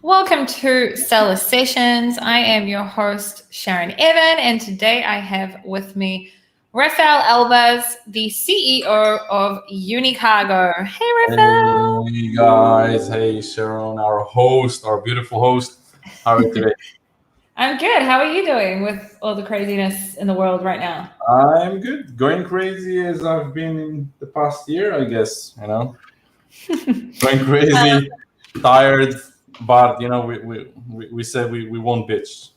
Welcome to Seller Sessions. I am your host, Sharon Evan, and today I have with me Refael Elbaz, the CEO of Unicargo. Hey, Refael. Hey guys, hey Sharon, our beautiful host. How are you today? I'm good. How are you doing with all the craziness in the world right now? I'm good. Going crazy as I've been in the past year, I guess. Going crazy, tired, but we said we won't bitch,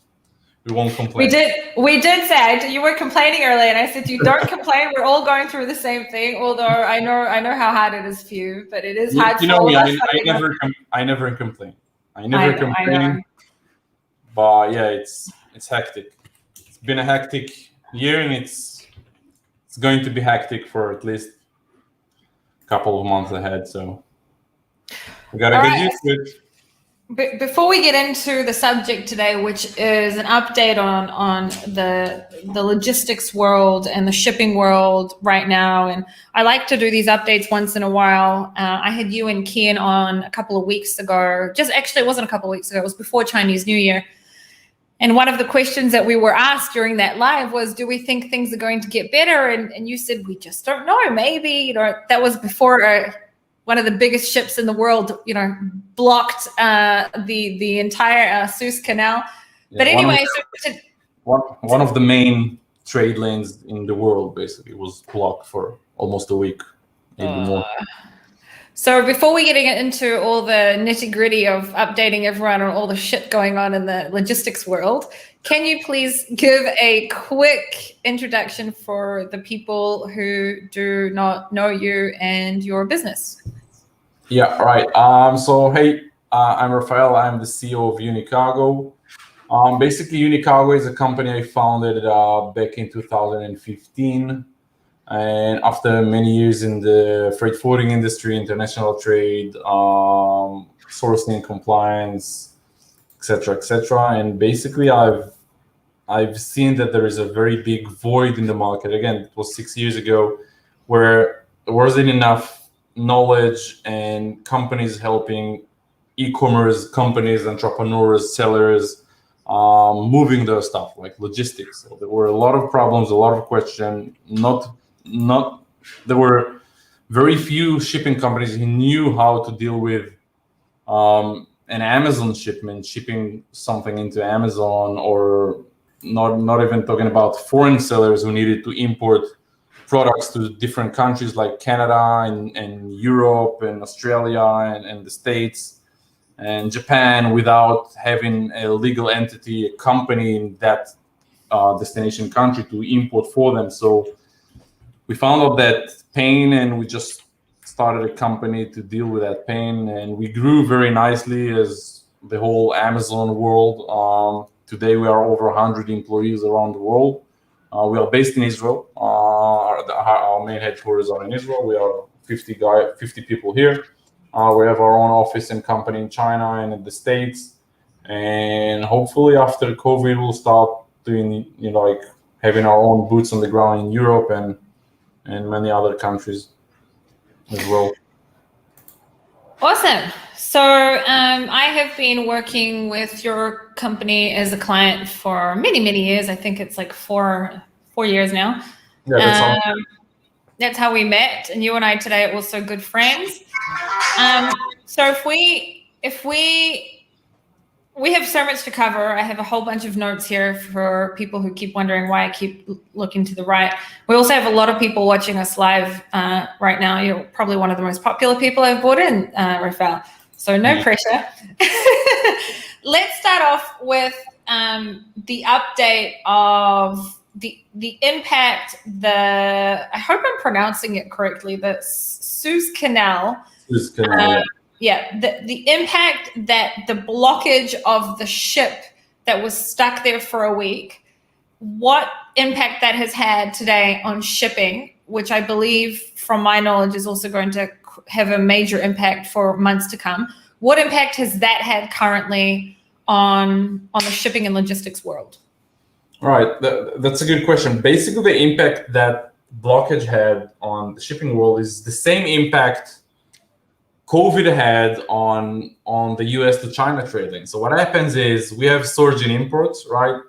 we won't complain. We did say you were complaining earlier, and I said you don't complain. We're all going through the same thing. Although I know how hard it is for you, but it is hard You for know all me. of I, us. I never complain. I I never know. complain. But yeah, it's hectic. It's been a hectic year, and it's going to be hectic for at least a couple of months ahead. So we gotta get used to it. Before we get into the subject today, which is an update on the logistics world and the shipping world right now, and I like to do these updates once in a while. I had you and Kian on a couple of weeks ago. It wasn't a couple of weeks ago. It was before Chinese New Year. And one of the questions that we were asked during that live was, do we think things are going to get better? And you said, we just don't know. Maybe, that was before one of the biggest ships in the world, blocked the entire Suez Canal. Yeah, but anyway, one of the main trade lanes in the world basically was blocked for almost a week, maybe more. So before we get into all the nitty gritty of updating everyone on all the shit going on in the logistics world, can you please give a quick introduction for the people who do not know you and your business? Yeah, right. So hey, I'm Refael. I'm the CEO of Unicargo. Basically, Unicargo is a company I founded back in 2015. And after many years in the freight forwarding industry, international trade, sourcing, compliance, etc., and basically I've seen that there is a very big void in the market. Again, it was 6 years ago, where there wasn't enough knowledge and companies helping e-commerce companies, entrepreneurs, sellers, moving their stuff like logistics. So there were a lot of problems, a lot of questions. There were very few shipping companies who knew how to deal with an Amazon shipment, shipping something into Amazon, or not even talking about foreign sellers who needed to import products to different countries like Canada and Europe and Australia and the States and Japan without having a legal entity, a company in that destination country to import for them. So we found out that pain, and we just started a company to deal with that pain, and we grew very nicely as the whole Amazon world. Today we are over 100 employees around the world. We are based in Israel. Our main headquarters are in Israel. We are 50 people here. We have our own office and company in China and in the States. And hopefully after COVID, we'll start doing, having our own boots on the ground in Europe and many other countries as well. Awesome. So I have been working with your company as a client for many, many years. I think it's like four years now. Yeah, that's how we met, and you and I today are also good friends. So if we have so much to cover. I have a whole bunch of notes here for people who keep wondering why I keep looking to the right. We also have a lot of people watching us live right now. You're probably one of the most popular people I've brought in, Refael. So no pressure. Let's start off with the update of the impact, I hope I'm pronouncing it correctly, the Suez Canal. Suez Canal. The impact that the blockage of the ship that was stuck there for a week, what impact that has had today on shipping, which I believe, from my knowledge, is also going to have a major impact for months to come. What impact has that had currently on the shipping and logistics world? All right, that's a good question. Basically, the impact that blockage had on the shipping world is the same impact COVID had on the US to China trading. So what happens is we have surge in imports, right?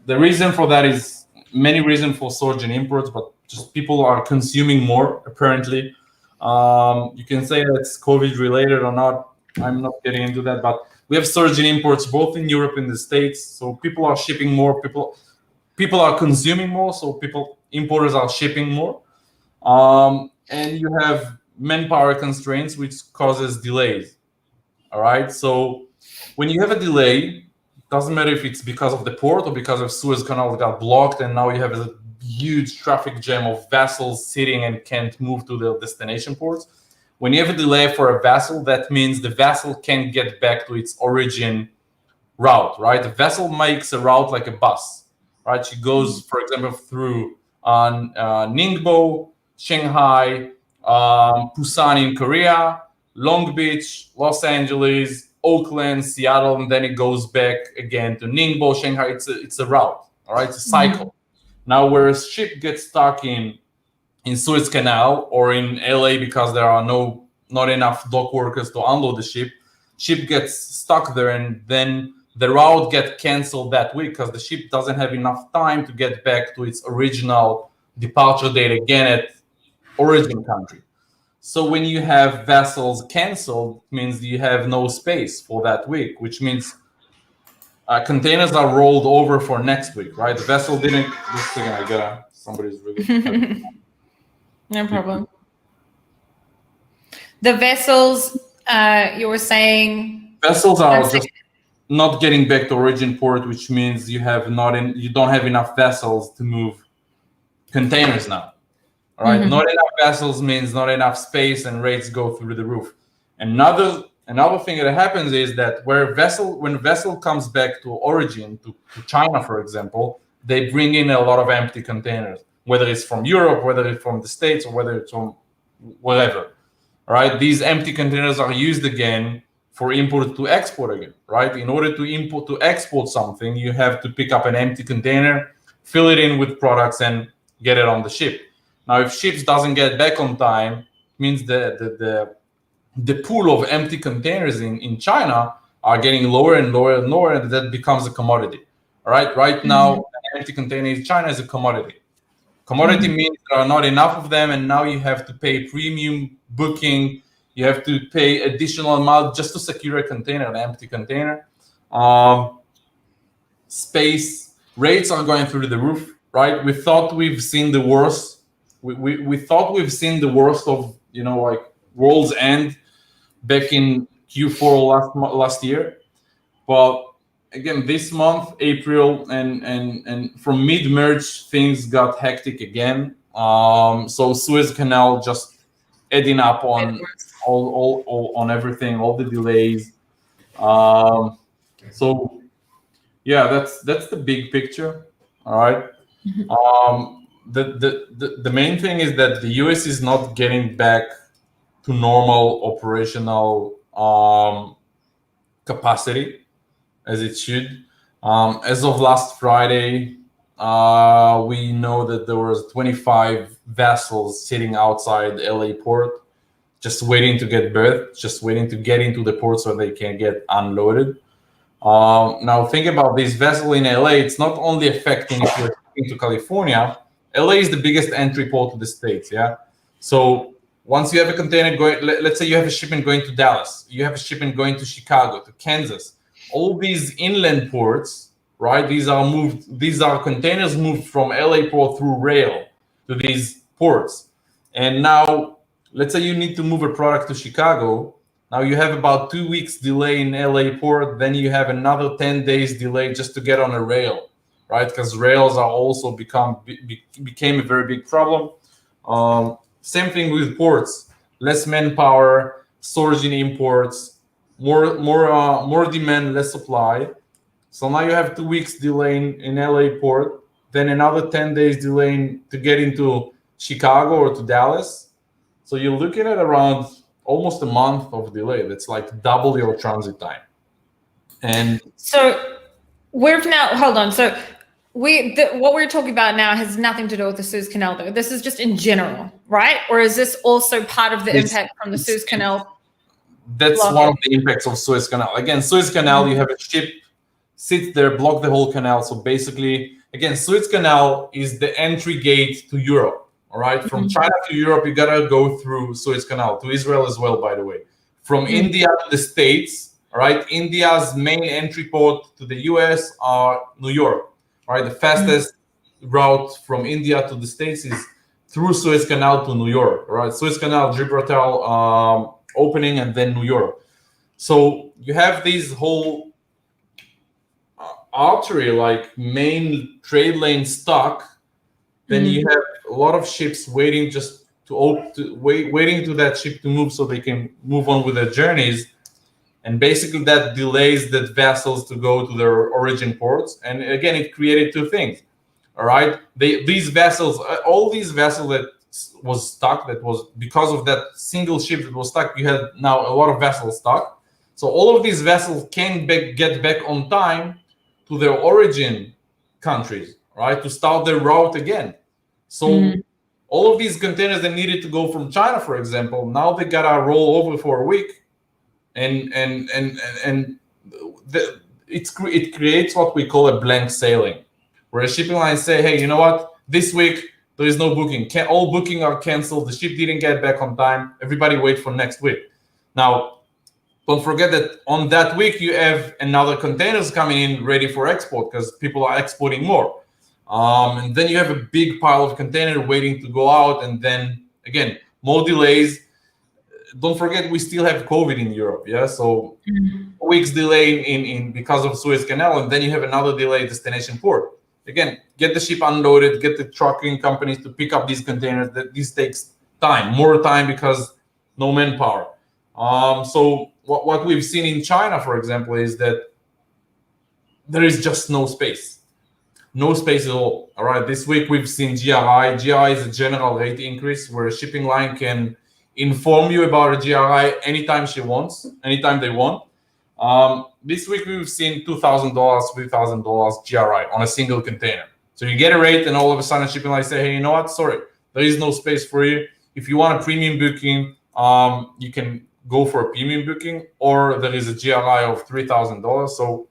The reason for that is many reasons for surge in imports, but just people are consuming more apparently. You can say that's COVID related or not. I'm not getting into that, but we have surge in imports both in Europe and the States. So people are shipping more. People are consuming more. So importers are shipping more. And you have manpower constraints, which causes delays. All right. So when you have a delay, doesn't matter if it's because of the port or because of Suez Canal got blocked, and now you have a huge traffic jam of vessels sitting and can't move to their destination ports. When you have a delay for a vessel, that means the vessel can't get back to its origin route, right? The vessel makes a route like a bus, right? She goes, for example, through Ningbo, Shanghai, Busan in Korea, Long Beach, Los Angeles, Oakland, Seattle, and then it goes back again to Ningbo, Shanghai. It's a route, all right? It's a cycle. Now, where a ship gets stuck in Suez Canal or in LA because there are not enough dock workers to unload the ship gets stuck there, and then the route gets canceled that week because the ship doesn't have enough time to get back to its original departure date again at origin country. So when you have vessels canceled, it means you have no space for that week, which means containers are rolled over for next week, right? The vessel didn't. Just a second, somebody's really. No problem. The vessels, you were saying. Vessels are just not getting back to origin port, which means you don't have enough vessels to move containers now. All right, not enough vessels means not enough space, and rates go through the roof. Another thing that happens is that when a vessel comes back to origin, to China, for example, they bring in a lot of empty containers, whether it's from Europe, whether it's from the States, or whether it's from wherever. All right, these empty containers are used again for import to export again, right? In order to export something, you have to pick up an empty container, fill it in with products, and get it on the ship. Now, if ships doesn't get back on time, it means the pool of empty containers in China are getting lower and lower and lower, and that becomes a commodity. All right. Right now, an empty container in China is a commodity. Commodity means there are not enough of them, and now you have to pay premium booking. You have to pay additional amount just to secure a container, an empty container. Space rates are going through the roof, right? We thought we've seen the worst. We thought we've seen the worst of like world's end back in Q4 last year, but again this month, April and from mid-March things got hectic again. So Suez Canal just adding up on all on everything, all the delays. So yeah, that's the big picture. All right. The main thing is that the US is not getting back to normal operational capacity as it should. As of last Friday, we know that there was 25 vessels sitting outside LA port, just waiting to get berthed, just waiting to get into the port so they can get unloaded. Now think about this vessel in LA. It's not only affecting if you're into California. LA is the biggest entry port to the States, yeah? So once you have a container going, let's say you have a shipment going to Dallas, you have a shipment going to Chicago, to Kansas, all these inland ports, right? These are containers moved from LA port through rail to these ports. And now, let's say you need to move a product to Chicago. Now you have about 2 weeks delay in LA port, then you have another 10 days delay just to get on a rail. Right, because rails are also became a very big problem. Same thing with ports: less manpower, surge in imports, more demand, less supply. So now you have 2 weeks delay in LA port, then another 10 days delay to get into Chicago or to Dallas. So you're looking at around almost a month of delay. That's like double your transit time. And so we've now hold on. So what we're talking about now has nothing to do with the Suez Canal, though. This is just in general, right? Or is this also part of the impact from the Suez Canal? that's one of the impacts of Suez Canal. Again, Suez Canal, you have a ship sit there, block the whole canal. So basically, again, Suez Canal is the entry gate to Europe. All right, from China to Europe, you gotta go through Suez Canal, to Israel as well, by the way. From India to the States, all right, India's main entry port to the US are New York. All right, the fastest route from India to the States is through Suez Canal to New York. All right, Suez Canal, Gibraltar opening, and then New York. So you have these whole artery, like main trade lane stuck. Then you have a lot of ships waiting just waiting to that ship to move so they can move on with their journeys. And basically that delays the vessels to go to their origin ports. And again, it created two things. All right. These vessels, all these vessels that was stuck, that was because of that single ship that was stuck, you had now a lot of vessels stuck. So all of these vessels can get back on time to their origin countries, right? To start their route again. So all of these containers that needed to go from China, for example, now they gotta roll over for a week, and it creates what we call a blank sailing, where a shipping line say, hey, you know what? This week there is no booking. All booking are canceled. The ship didn't get back on time. Everybody wait for next week. Now, don't forget that on that week you have another containers coming in ready for export because people are exporting more. And then you have a big pile of container waiting to go out, and then again more delays. Don't forget we still have COVID in Europe, yeah. So weeks delay in because of Suez Canal, and then you have another delay destination port. Again, get the ship unloaded, get the trucking companies to pick up these containers. This takes time, more time because no manpower. So what we've seen in China, for example, is that there is just no space. No space at all. All right. This week we've seen GRI. GRI is a general rate increase where a shipping line can inform you about a GRI anytime anytime they want. This week we've seen $2,000, $3,000 GRI on a single container. So you get a rate, and all of a sudden shipping line say, hey, you know what? Sorry, there is no space for you. If you want a premium booking, you can go for a premium booking, or there is a GRI of $3,000. So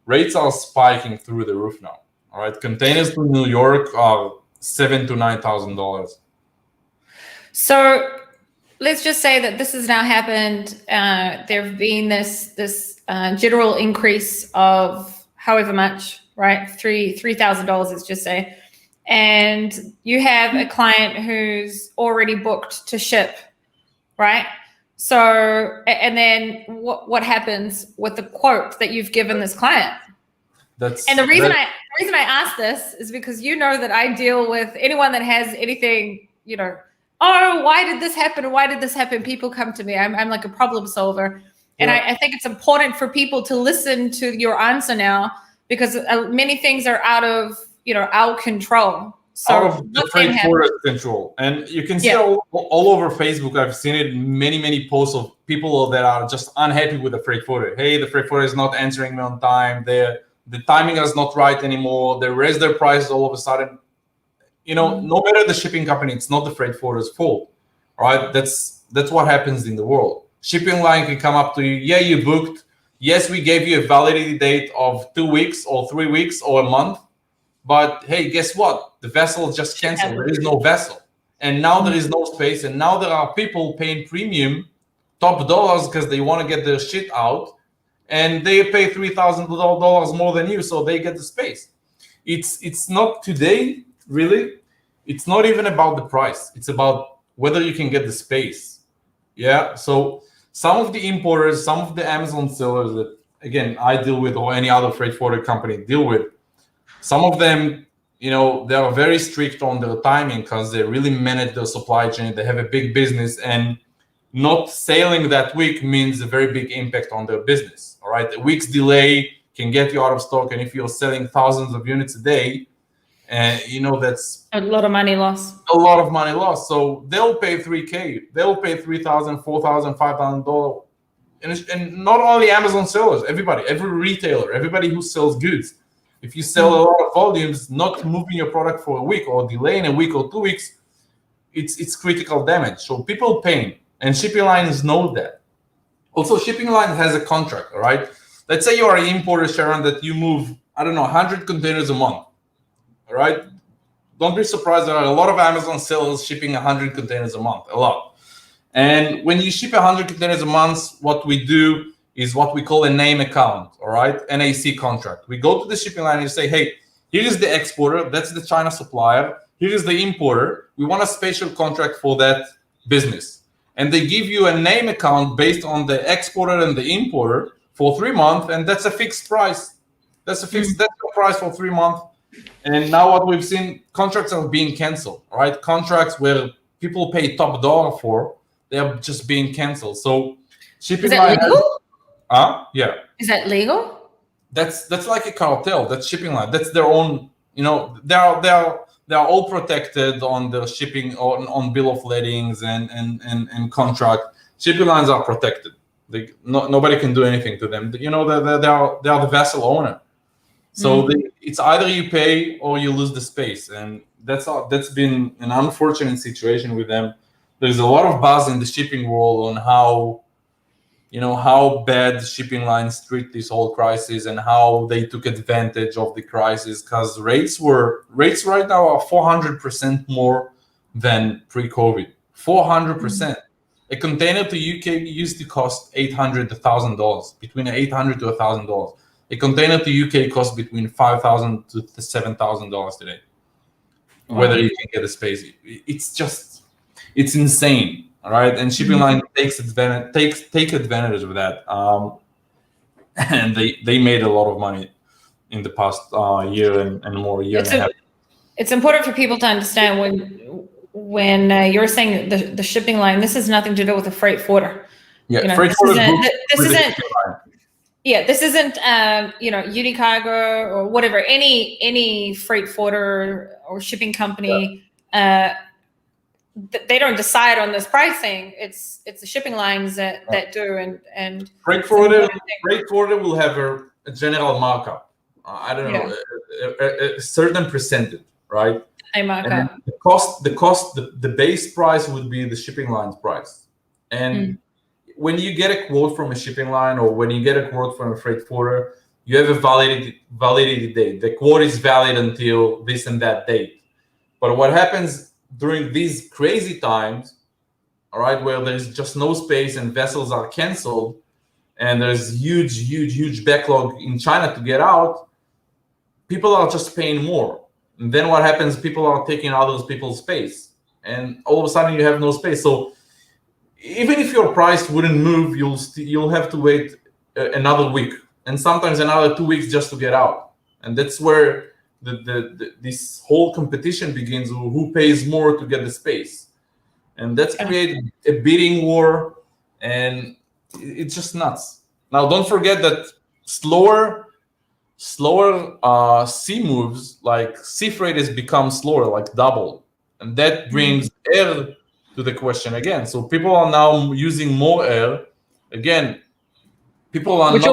rates are spiking through the roof now. All right, containers to New York are $7,000 to $9,000. So let's just say that this has now happened. There have been this general increase of however much, right? $3,000, let's just say, and you have a client who's already booked to ship, right? So, and then what happens with the quote that you've given this client? The reason I ask this is because you know that I deal with anyone that has anything, oh, why did this happen? Why did this happen? People come to me. I'm like a problem solver. And I think it's important for people to listen to your answer now, because many things are out of, our control. So out of the freight forwarder's control. And you can see all over Facebook, I've seen it, many posts of people that are just unhappy with the freight forwarder. Hey, the freight forwarder is not answering me on time. The timing is not right anymore. They raise their prices all of a sudden. No matter the shipping company, it's not the freight forwarder's fault. All right, that's what happens in the world. Shipping line can come up to you. Yeah, you booked. Yes, we gave you a validity date of 2 weeks or 3 weeks or a month. But hey, guess what? The vessel just canceled. There is no vessel. And now there is no space. And now there are people paying premium, top dollars, because they want to get their shit out. And they pay $3,000 more than you, so they get the space. It's not today, really. It's not even about the price. It's about whether you can get the space. Yeah. So some of the importers, some of the Amazon sellers that, again, I deal with, or any other freight forwarder company deal with, some of them, they are very strict on their timing because they really manage their supply chain. They have a big business, and not sailing that week means a very big impact on their business. All right. A week's delay can get you out of stock. And if you're selling thousands of units a day, that's a lot of money lost. A lot of money lost. So they'll pay $3,000. They'll pay $3,000, $4,000, $5,000. And not only Amazon sellers, everybody, every retailer, everybody who sells goods. If you sell a lot of volumes, not moving your product for a week or delaying a week or 2 weeks, it's critical damage. So people paying, and shipping lines know that. Also, shipping line has a contract, all right? Let's say you are an importer, Sharon, that you move, I don't know, 100 containers a month, all right? Don't be surprised, there are a lot of Amazon sellers shipping 100 containers a month, a lot. And when you ship 100 containers a month, what we do is what we call a name account, all right? NAC contract. We go to the shipping line and say, hey, here is the exporter, that's the China supplier, here is the importer. We want a special contract for that business. And they give you a name account based on the exporter and the importer for 3 months, and that's a fixed price. That's the price for 3 months. And now what we've seen, contracts are being canceled, right? Contracts where people pay top dollar for, they are just being canceled. So shipping is that legal? Yeah. Is that legal? That's like a cartel. That's shipping line. That's their own. You know, they are all protected on the shipping on bill of ladings and contract. Shipping lines are protected. Nobody can do anything to them. You know, they are the vessel owner. So it's either you pay or you lose the space, and that's been an unfortunate situation with them. There's a lot of buzz in the shipping world on how bad shipping lines treat this whole crisis and how they took advantage of the crisis, because rates right now are 400% more than pre-COVID. 400%. A container to UK used to cost $800 to $1,000, between $800 to $1,000. A container to UK costs between $5,000 to $7,000 today. Wow. Whether you can get a space, it's insane. All right, and shipping line take advantage of that, and they made a lot of money in the past year and more year and a half. It's important for people to understand when you're saying the shipping line. This has nothing to do with a freight forwarder. Yeah, freight forwarder. This isn't Unicargo or whatever, any freight forwarder or shipping company. Yeah. They don't decide on this pricing. It's the shipping lines that do, and freight forwarder will have a general markup. I don't know, a certain percentage, right? A markup. The base price would be the shipping line's price, and when you get a quote from a shipping line or when you get a quote from a freight forwarder, you have a validity date. The quote is valid until this and that date. But what happens during these crazy times, all right, where there's just no space and vessels are canceled and there's huge backlog in China to get out, people are just paying more. And then what happens, people are taking other people's space, and all of a sudden you have no space. So even if your price wouldn't move, you'll have to wait another week and sometimes another 2 weeks just to get out. And that's where this whole competition begins, who pays more to get the space, and that's created a bidding war, and it's just nuts. Now, don't forget that slower sea moves, like sea freight, has become slower, like double, and that brings air to the question again. So people are now using more air again. People are which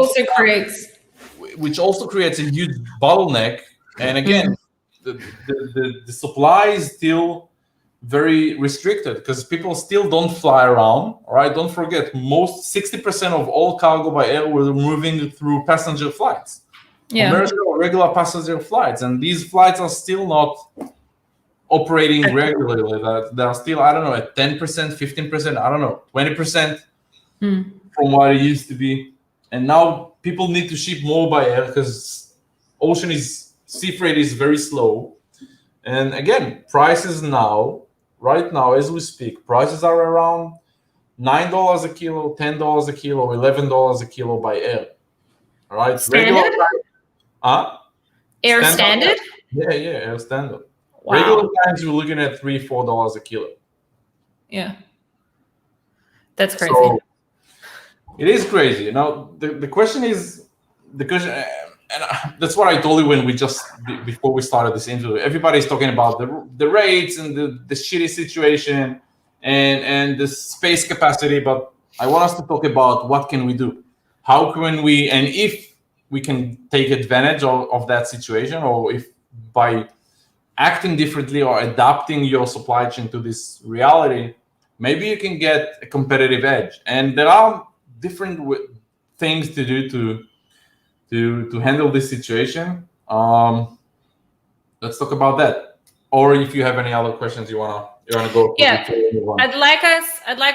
also creates a huge bottleneck. And again, the supply is still very restricted because people still don't fly around. All right, don't forget, 60% of all cargo by air were moving through passenger flights, commercial or regular passenger flights, and these flights are still not operating regularly. They are still, I don't know, at 10%, 15%, I don't know, 20% from what it used to be. And now people need to ship more by air because sea freight is very slow. And again, prices right now, as we speak, prices are around $9 a kilo, $10 a kilo, $11 a kilo by air. All right. Standard? Air standard? Yeah, air standard. Wow. Regular times you're looking at $3-4 a kilo. Yeah. That's crazy. So it is crazy. You know, the question is, and that's what I told you when before we started this interview. Everybody's talking about the rates and the shitty situation and the space capacity, but I want us to talk about what can we do, how can we, and if we can take advantage of that situation, or if by acting differently or adapting your supply chain to this reality, maybe you can get a competitive edge. And there are things to do to handle this situation. Let's talk about that. Or if you have any other questions you wanna go. Yeah, I'd like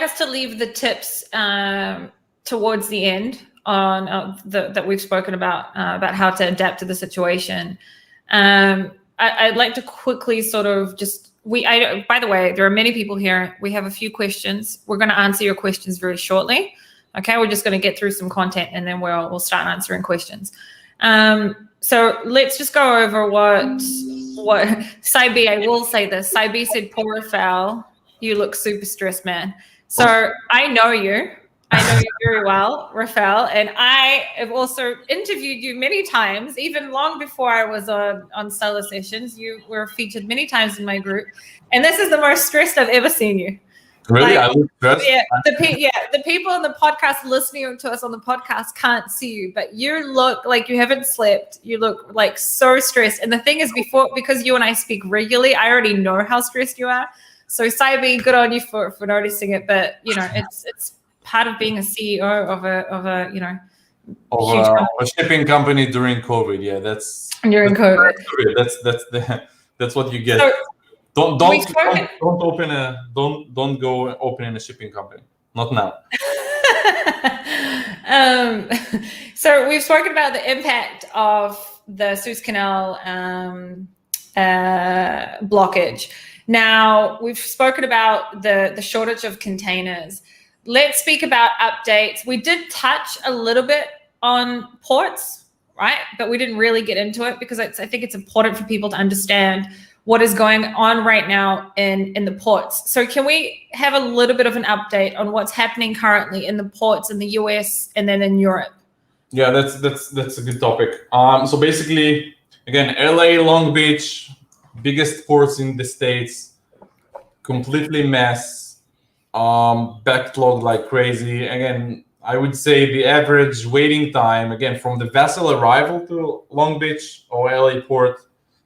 us to leave the tips towards the end on that we've spoken about how to adapt to the situation. I'd like to quickly sort of just by the way, there are many people here. We have a few questions. We're going to answer your questions very shortly. Okay, we're just going to get through some content and then we'll start answering questions. So let's just go over what Saibi, I will say this. Saibi said, poor Refael, you look super stressed, man. So I know you very well, Refael, and I have also interviewed you many times, even long before I was on solo sessions. You were featured many times in my group, and this is the most stressed I've ever seen you. Really? I look stressed? Yeah, the people on the podcast listening to us on the podcast can't see you, but you look like you haven't slept. You look like so stressed. And the thing is, because you and I speak regularly, I already know how stressed you are. So Saibi, good on you for noticing it. But it's part of being a CEO of a huge a shipping company during COVID. Yeah, during COVID. That's what you get. So, Don't go opening a shipping company. Not now. So we've spoken about the impact of the Suez Canal blockage. Now we've spoken about the shortage of containers. Let's speak about updates. We did touch a little bit on ports, right? But we didn't really get into it because I think it's important for people to understand what is going on right now in the ports. So can we have a little bit of an update on what's happening currently in the ports in the US and then in Europe? Yeah, that's a good topic. So basically, again, LA, Long Beach, biggest ports in the States, completely mess, backlogged like crazy. Again, I would say the average waiting time, again, from the vessel arrival to Long Beach or LA port.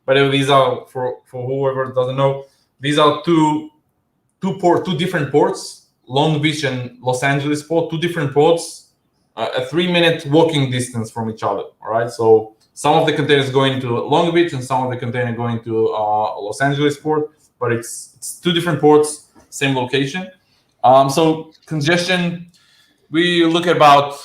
But these are, for whoever doesn't know, these are two different ports, Long Beach and Los Angeles port, two different ports, a 3-minute walking distance from each other. All right, so some of the containers going to Long Beach and some of the containers going to Los Angeles port, but it's two different ports, same location. So congestion, we look at about,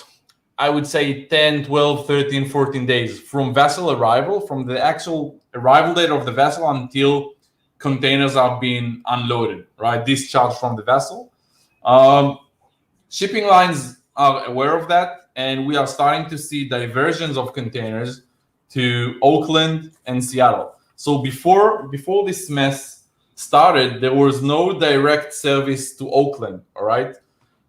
I would say 10, 12, 13, 14 days from vessel arrival, from the actual arrival date of the vessel until containers are being unloaded, right? Discharged from the vessel. Shipping lines are aware of that, and we are starting to see diversions of containers to Oakland and Seattle. So before this mess started, there was no direct service to Oakland, all right?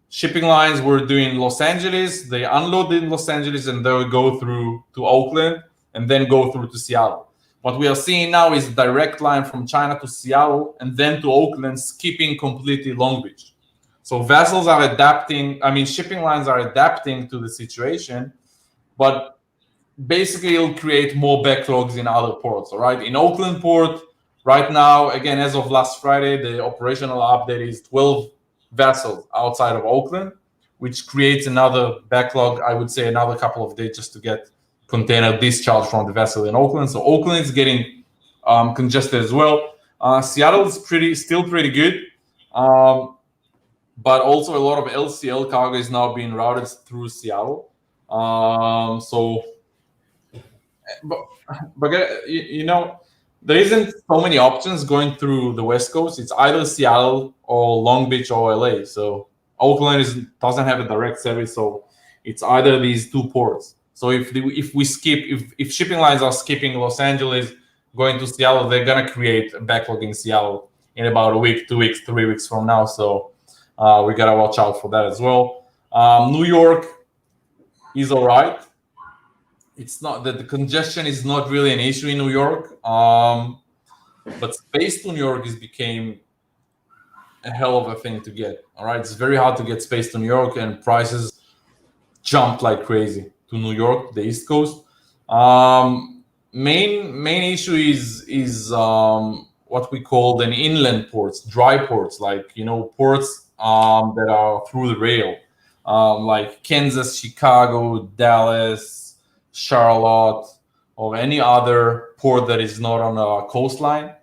Shipping lines were doing Los Angeles, they unloaded in Los Angeles, and they would go through to Oakland and then go through to Seattle. What we are seeing now is a direct line from China to Seattle and then to Oakland, skipping completely Long Beach. So vessels are adapting, shipping lines are adapting to the situation, but basically it'll create more backlogs in other ports, all right? In Oakland port, right now, again, as of last Friday, the operational update is 12 vessels outside of Oakland, which creates another backlog, I would say another couple of days just to get container discharged from the vessel in Oakland. So Oakland is getting congested as well. Seattle is still pretty good, but also a lot of LCL cargo is now being routed through Seattle. But there isn't so many options going through the West Coast. It's either Seattle or Long Beach or LA. So Oakland doesn't have a direct service, so it's either these two ports. So if shipping lines are skipping Los Angeles, going to Seattle, they're gonna create a backlog in Seattle in about a week, 2 weeks, 3 weeks from now. So we gotta watch out for that as well. New York is all right. It's not that the congestion is not really an issue in New York, but space to New York became a hell of a thing to get. All right, it's very hard to get space to New York, and prices jumped like crazy to New York, the East Coast. Main issue is what we call an inland ports, dry ports, like ports that are through the rail. like Kansas, Chicago, Dallas, Charlotte, or any other port that is not on a coastline.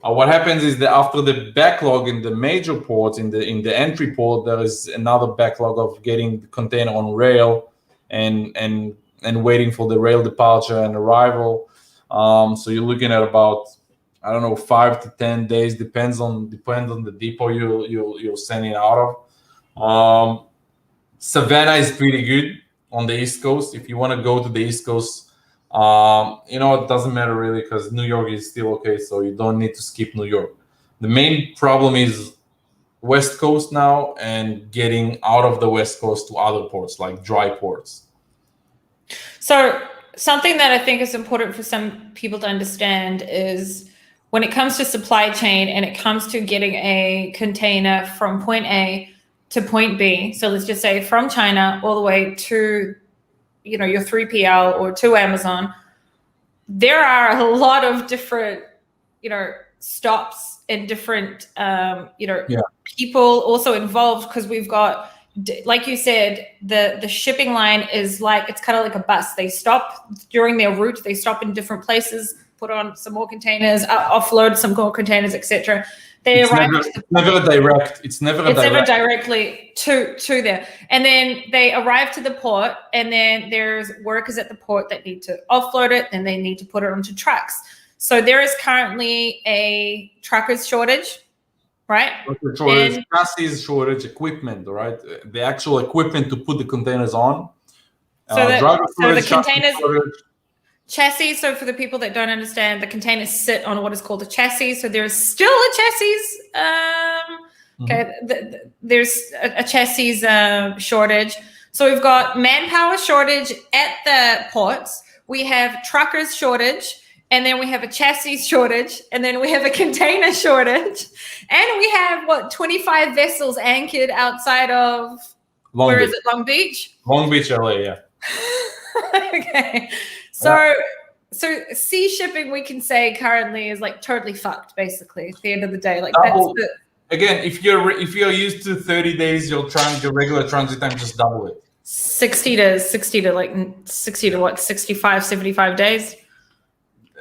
What happens is that after the backlog in the major ports, in the entry port, there is another backlog of getting the container on rail and waiting for the rail departure and arrival. So you're looking at about, I don't know, 5 to 10 days, depends on the depot you're sending out of. Savannah is pretty good on the East Coast. If you want to go to the East Coast, it doesn't matter really because New York is still okay, so you don't need to skip New York. The main problem is West Coast now and getting out of the West Coast to other ports, like dry ports. So something that I think is important for some people to understand is when it comes to supply chain and it comes to getting a container from point A to point B, so let's just say from China all the way to your 3PL or to Amazon, there are a lot of different stops and different people also involved, because we've got, like you said, the shipping line is like, it's kind of like a bus. They stop during their route, they stop in different places, put on some more containers, offload some more containers, etc. It's never direct. It's never directly to there. And then they arrive to the port, and then there's workers at the port that need to offload it, and they need to put it onto trucks. So there is currently a truckers shortage, right? Chassis shortage, equipment, right? The actual equipment to put the containers on. So the containers. Chassis, so for the people that don't understand, the containers sit on what is called a chassis. So there's still a chassis. There's a chassis shortage. So we've got manpower shortage at the ports. We have truckers shortage, and then we have a chassis shortage, and then we have a container shortage, and we have 25 vessels anchored outside of Long Beach? Long Beach, LA, yeah. Okay. So sea shipping, we can say currently is like totally fucked, basically, at the end of the day. Like again, if you're used to 30 days, your regular transit time, just double it. 60 to 65, 75 days.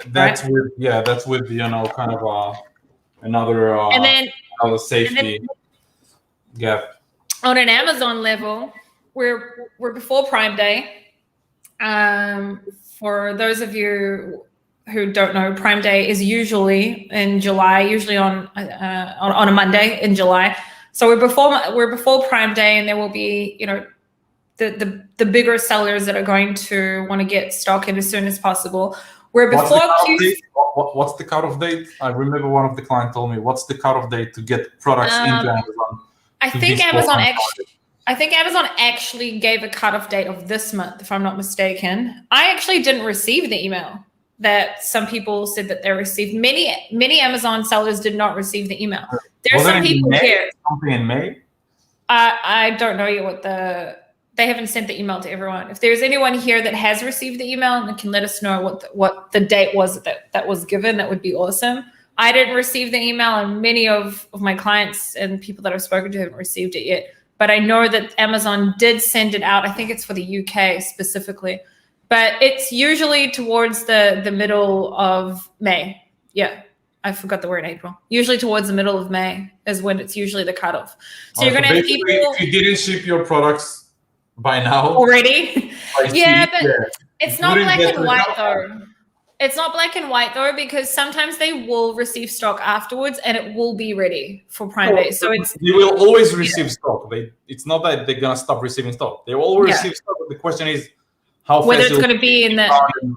That's right? That's with kind of another safety gap. On an Amazon level, we're before Prime Day. For those of you who don't know, Prime Day is usually in July, usually on a Monday in July. So we're before Prime Day, and there will be the bigger sellers that are going to want to get stock in as soon as possible. We're before what's the cutoff date? I remember one of the clients told me, what's the cutoff date to get products into Amazon? I think Amazon actually gave a cutoff date of this month, if I'm not mistaken. I actually didn't receive the email that some people said that they received. Many Amazon sellers did not receive the email. There are some people here. Something in May? I don't know yet they haven't sent the email to everyone. If there's anyone here that has received the email and can let us know what the date was that was given, that would be awesome. I didn't receive the email, and many of my clients and people that I've spoken to haven't received it yet. But I know that Amazon did send it out. I think it's for the UK specifically. But it's usually towards the middle of May. Yeah, I forgot the word April. Usually towards the middle of May is when it's usually the cutoff. So you're going to have people... If you didn't ship your products by now... Already? Yeah, but it's not black and white though. It's not black and white though, because sometimes they will receive stock afterwards and it will be ready for Prime Day. So you will always receive stock. It's not that they're gonna stop receiving stock. They will always receive stock. But the question is how whether fast it's going to be in the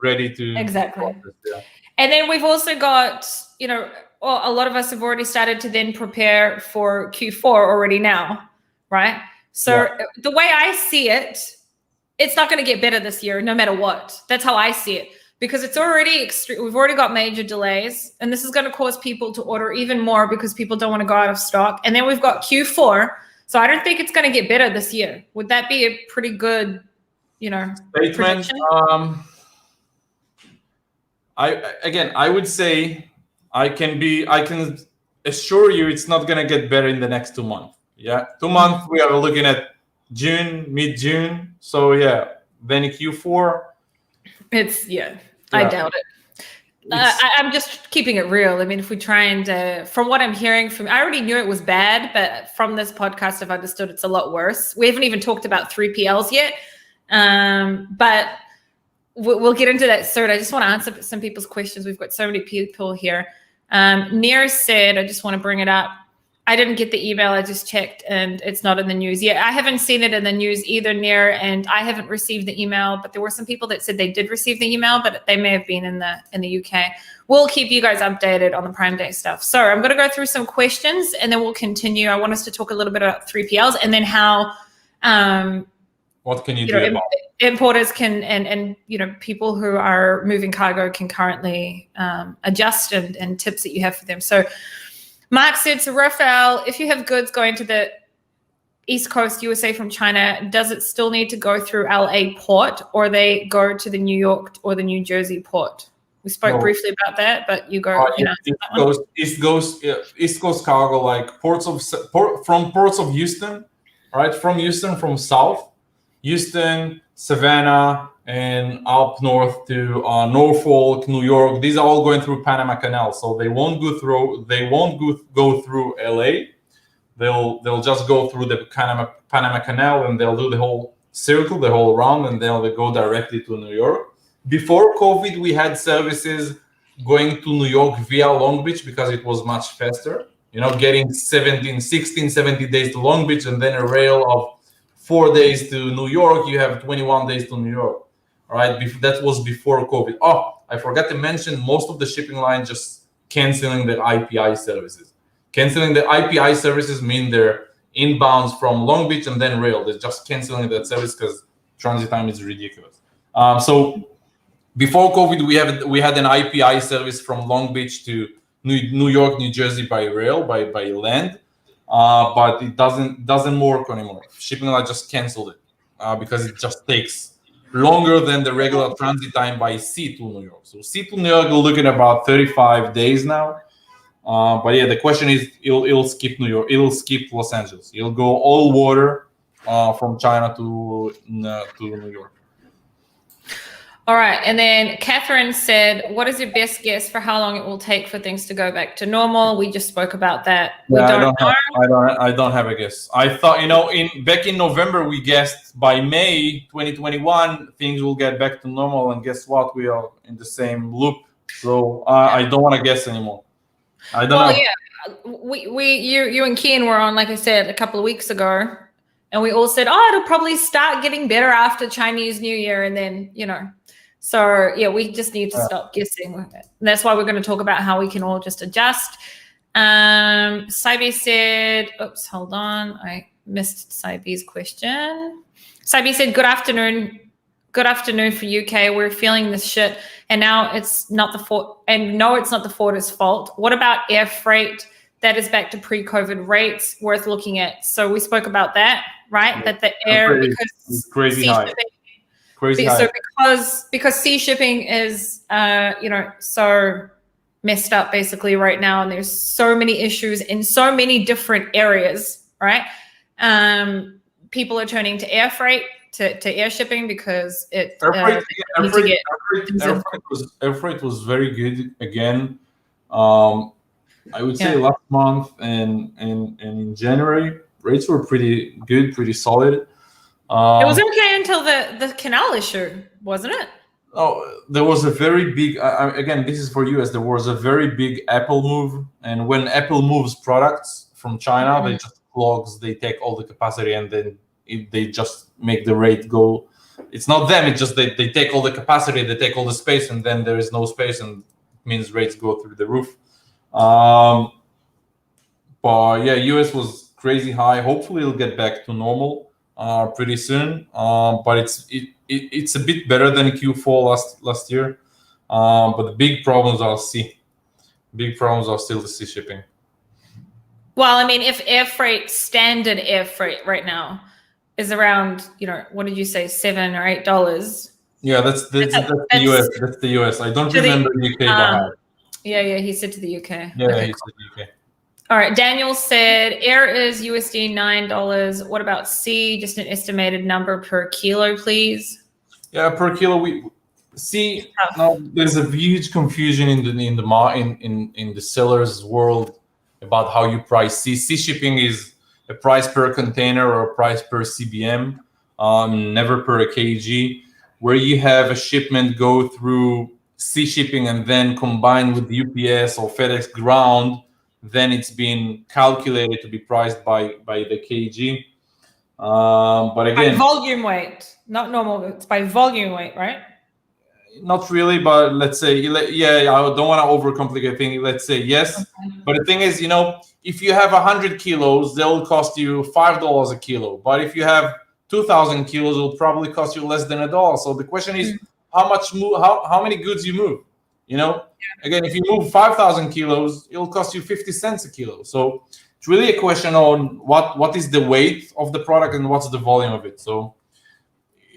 ready to exactly. And then we've also got a lot of us have already started to then prepare for Q4 already now, right? So the way I see it, it's not going to get better this year, no matter what. That's how I see it. Because it's already extreme. We've already got major delays, and this is going to cause people to order even more because people don't want to go out of stock. And then we've got Q4, so I don't think it's going to get better this year. Would that be a pretty good, statement? Prediction? I would say I can assure you it's not going to get better in the next 2 months. Yeah, 2 months we are looking at mid-June. So yeah, then in Q4. I doubt it. I'm just keeping it real. I mean, if we try and, from what I'm hearing I already knew it was bad, but from this podcast, I've understood it's a lot worse. We haven't even talked about 3PLs yet, but we'll get into that soon. I just want to answer some people's questions. We've got so many people here. Near said, I just want to bring it up. I didn't get the email. I just checked, and it's not in the news yet. I haven't seen it in the news either, Near, and I haven't received the email. But there were some people that said they did receive the email, but they may have been in the UK. We'll keep you guys updated on the Prime Day stuff. So I'm going to go through some questions, and then we'll continue. I want us to talk a little bit about 3PLs, and then how what can you do about it? Importers can and people who are moving cargo can currently adjust, and tips that you have for them. So Mark said, so Refael, if you have goods going to the East Coast USA from China, does it still need to go through LA port, or they go to the New York or the New Jersey port? We spoke briefly about that, but you go. East Coast cargo, like from ports of Houston, right? From Houston, from south, Houston, Savannah, and up north to Norfolk, New York. These are all going through Panama Canal, so they won't go through LA. They'll just go through the Panama Canal, and they'll do the whole circle, the whole round, and then they go directly to New York. Before COVID, we had services going to New York via Long Beach because it was much faster. Getting 16, 17 days to Long Beach, and then a rail of 4 days to New York. You have 21 days to New York. All right, that was before COVID. Oh, I forgot to mention, most of the shipping lines just canceling the IPI services. Canceling the IPI services mean they're inbounds from Long Beach and then rail. They're just canceling that service because transit time is ridiculous. So before COVID, we had an IPI service from Long Beach to New York, New Jersey by rail, by land, but it doesn't work anymore. Shipping line just canceled it because it just takes longer than the regular transit time by sea to New York. So sea to New York, we're looking at about 35 days now. But yeah, the question is, it'll skip New York. It'll skip Los Angeles. It'll go all water from China to New York. All right. And then Catherine said, what is your best guess for how long it will take for things to go back to normal? We just spoke about that. I don't have a guess. I thought, back in November, we guessed by May 2021, things will get back to normal. And guess what? We are in the same loop. So I don't want to guess anymore. I don't know. Yeah, you and Ken were on, like I said, a couple of weeks ago, and we all said, it'll probably start getting better after Chinese New Year, and then So yeah, we just need to stop guessing. And that's why we're going to talk about how we can all just adjust. Saibi said, oops, hold on, I missed Saibi's question. Saibi said, good afternoon for UK. We're feeling this shit, and now it's not the Fort, and no, it's not the Forder's fault. What about air freight? That is back to pre-COVID rates, worth looking at. So we spoke about that, right? That the air, because crazy high. So because sea shipping is so messed up basically right now, and there's so many issues in so many different areas, right? People are turning to air freight, to air shipping, because air freight was very good again. I would say last month and in January, rates were pretty good, pretty solid. It was okay until the canal issue, wasn't it? Oh, there was a very big, again, this is for US, there was a very big Apple move. And when Apple moves products from China, they just clogs, they take all the capacity, and then they just make the rate go. It's not them, it's just they take all the capacity, they take all the space, and then there is no space, and it means rates go through the roof. But yeah, US was crazy high. Hopefully it'll get back to normal pretty soon. But it's a bit better than Q4 last year. But the big problems are sea. Big problems are still the sea shipping. Well, I mean, if standard air freight right now is around, what did you say, $7 or $8? Yeah, that's the US. That's the US. I don't remember UK by heart. Yeah, he said to the UK. Yeah, he said UK. All right. Daniel said air is USD $9. What about C? Just an estimated number per kilo, please. Yeah, per kilo. We see now there's a huge confusion in the sellers world about how you price sea. Sea shipping is a price per container or a price per CBM, never per kg. Where you have a shipment go through sea shipping and then combined with UPS or FedEx ground, then it's been calculated to be priced by the kg. But again, by volume weight, not normal. It's by volume weight, right? Not really, but let's say, yeah, I don't want to overcomplicate things. Let's say yes, but the thing is, if you have 100 kilos, they'll cost you $5 a kilo. But if you have 2,000 kilos, it'll probably cost you less than $1. So the question is, how many goods you move? Again, if you move 5,000 kilos, it'll cost you 50 cents a kilo. So it's really a question on what is the weight of the product and what's the volume of it. So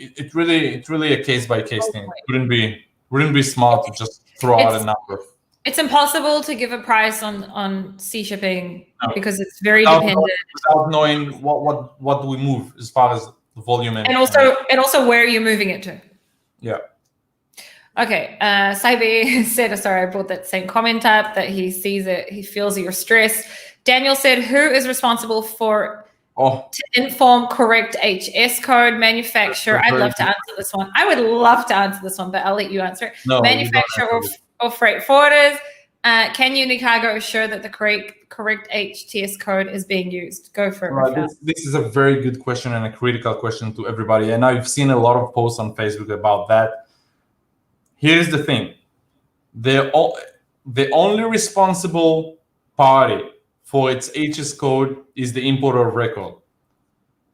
it's really a case by case thing. It wouldn't be smart to just throw out a number. It's impossible to give a price on sea shipping because it's very dependent. Without knowing what we move as far as the volume and also where you're moving it to. Yeah. Okay. Saibi said, sorry, I brought that same comment up, that he sees it, he feels your stress. Daniel said, who is responsible to inform correct HS code? Manufacturer. I'd love to answer this one. I would love to answer this one, but I'll let you answer it. No, manufacturer or freight forwarders. Can Unicargo assure that the correct HTS code is being used? Go for it. Right. This is a very good question and a critical question to everybody. And I've seen a lot of posts on Facebook about that. Here's the thing. The only responsible party for its HS code is the importer of record.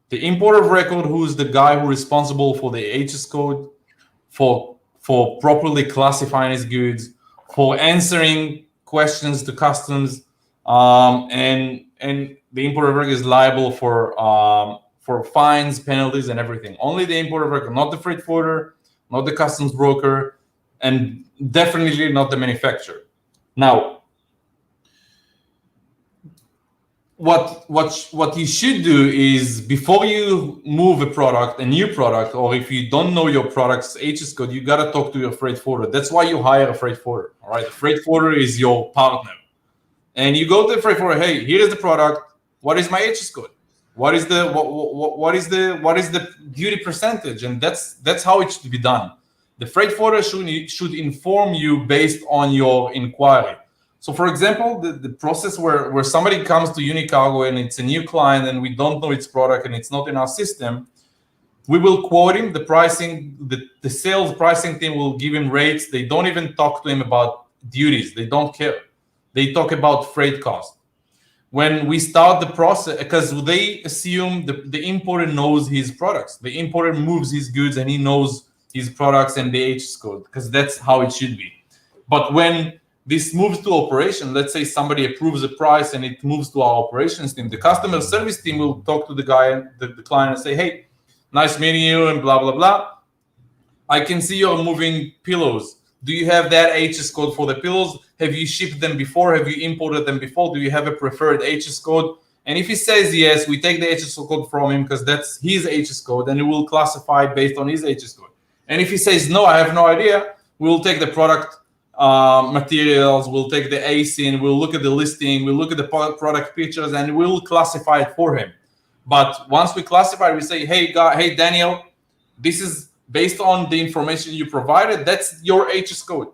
The importer of record, who's the guy who's responsible for the HS code, for properly classifying his goods, for answering questions to customs, and the importer of record is liable for fines, penalties, and everything. Only the importer of record, not the freight forwarder, not the customs broker, and definitely not the manufacturer. Now, what you should do is, before you move a new product, or if you don't know your product's HS code, you got to talk to your freight forwarder. That's why you hire a freight forwarder. All right, the freight forwarder is your partner, and you go to the freight forwarder. Hey, here is the product. What is my HS code? What is the duty percentage? And that's how it should be done. The freight forwarder should inform you based on your inquiry. So, for example, the process where somebody comes to Unicargo and it's a new client and we don't know its product and it's not in our system, we will quote him the pricing. The sales pricing team will give him rates. They don't even talk to him about duties. They don't care. They talk about freight cost. When we start the process, because they assume the importer knows his products. The importer moves his goods and he knows his products and the HS code, because that's how it should be. But when this moves to operation, let's say somebody approves a price and it moves to our operations team, the customer service team will talk to the client and say, hey, nice meeting you and blah, blah, blah. I can see you're moving pillows. Do you have that HS code for the pillows? Have you shipped them before? Have you imported them before? Do you have a preferred HS code? And if he says yes, we take the HS code from him because that's his HS code and it will classify based on his HS code. And if he says, no, I have no idea, we'll take the product materials, we'll take the ASIN, we'll look at the listing, we'll look at the product pictures, and we'll classify it for him. But once we classify, we say, hey, Daniel, this is based on the information you provided. That's your HS code.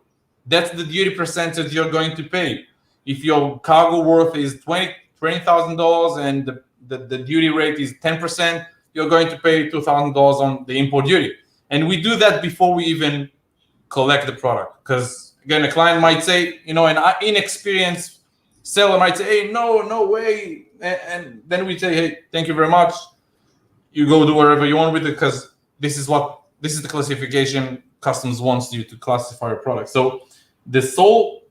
That's the duty percentage you're going to pay. If your cargo worth is $20,000 and the duty rate is 10%, you're going to pay $2,000 on the import duty. And we do that before we even collect the product. Because, again, a client might say, an inexperienced seller might say, hey, no way. And then we say, hey, thank you very much. You go do whatever you want with it, because this is the classification customs wants you to classify your product. So the sole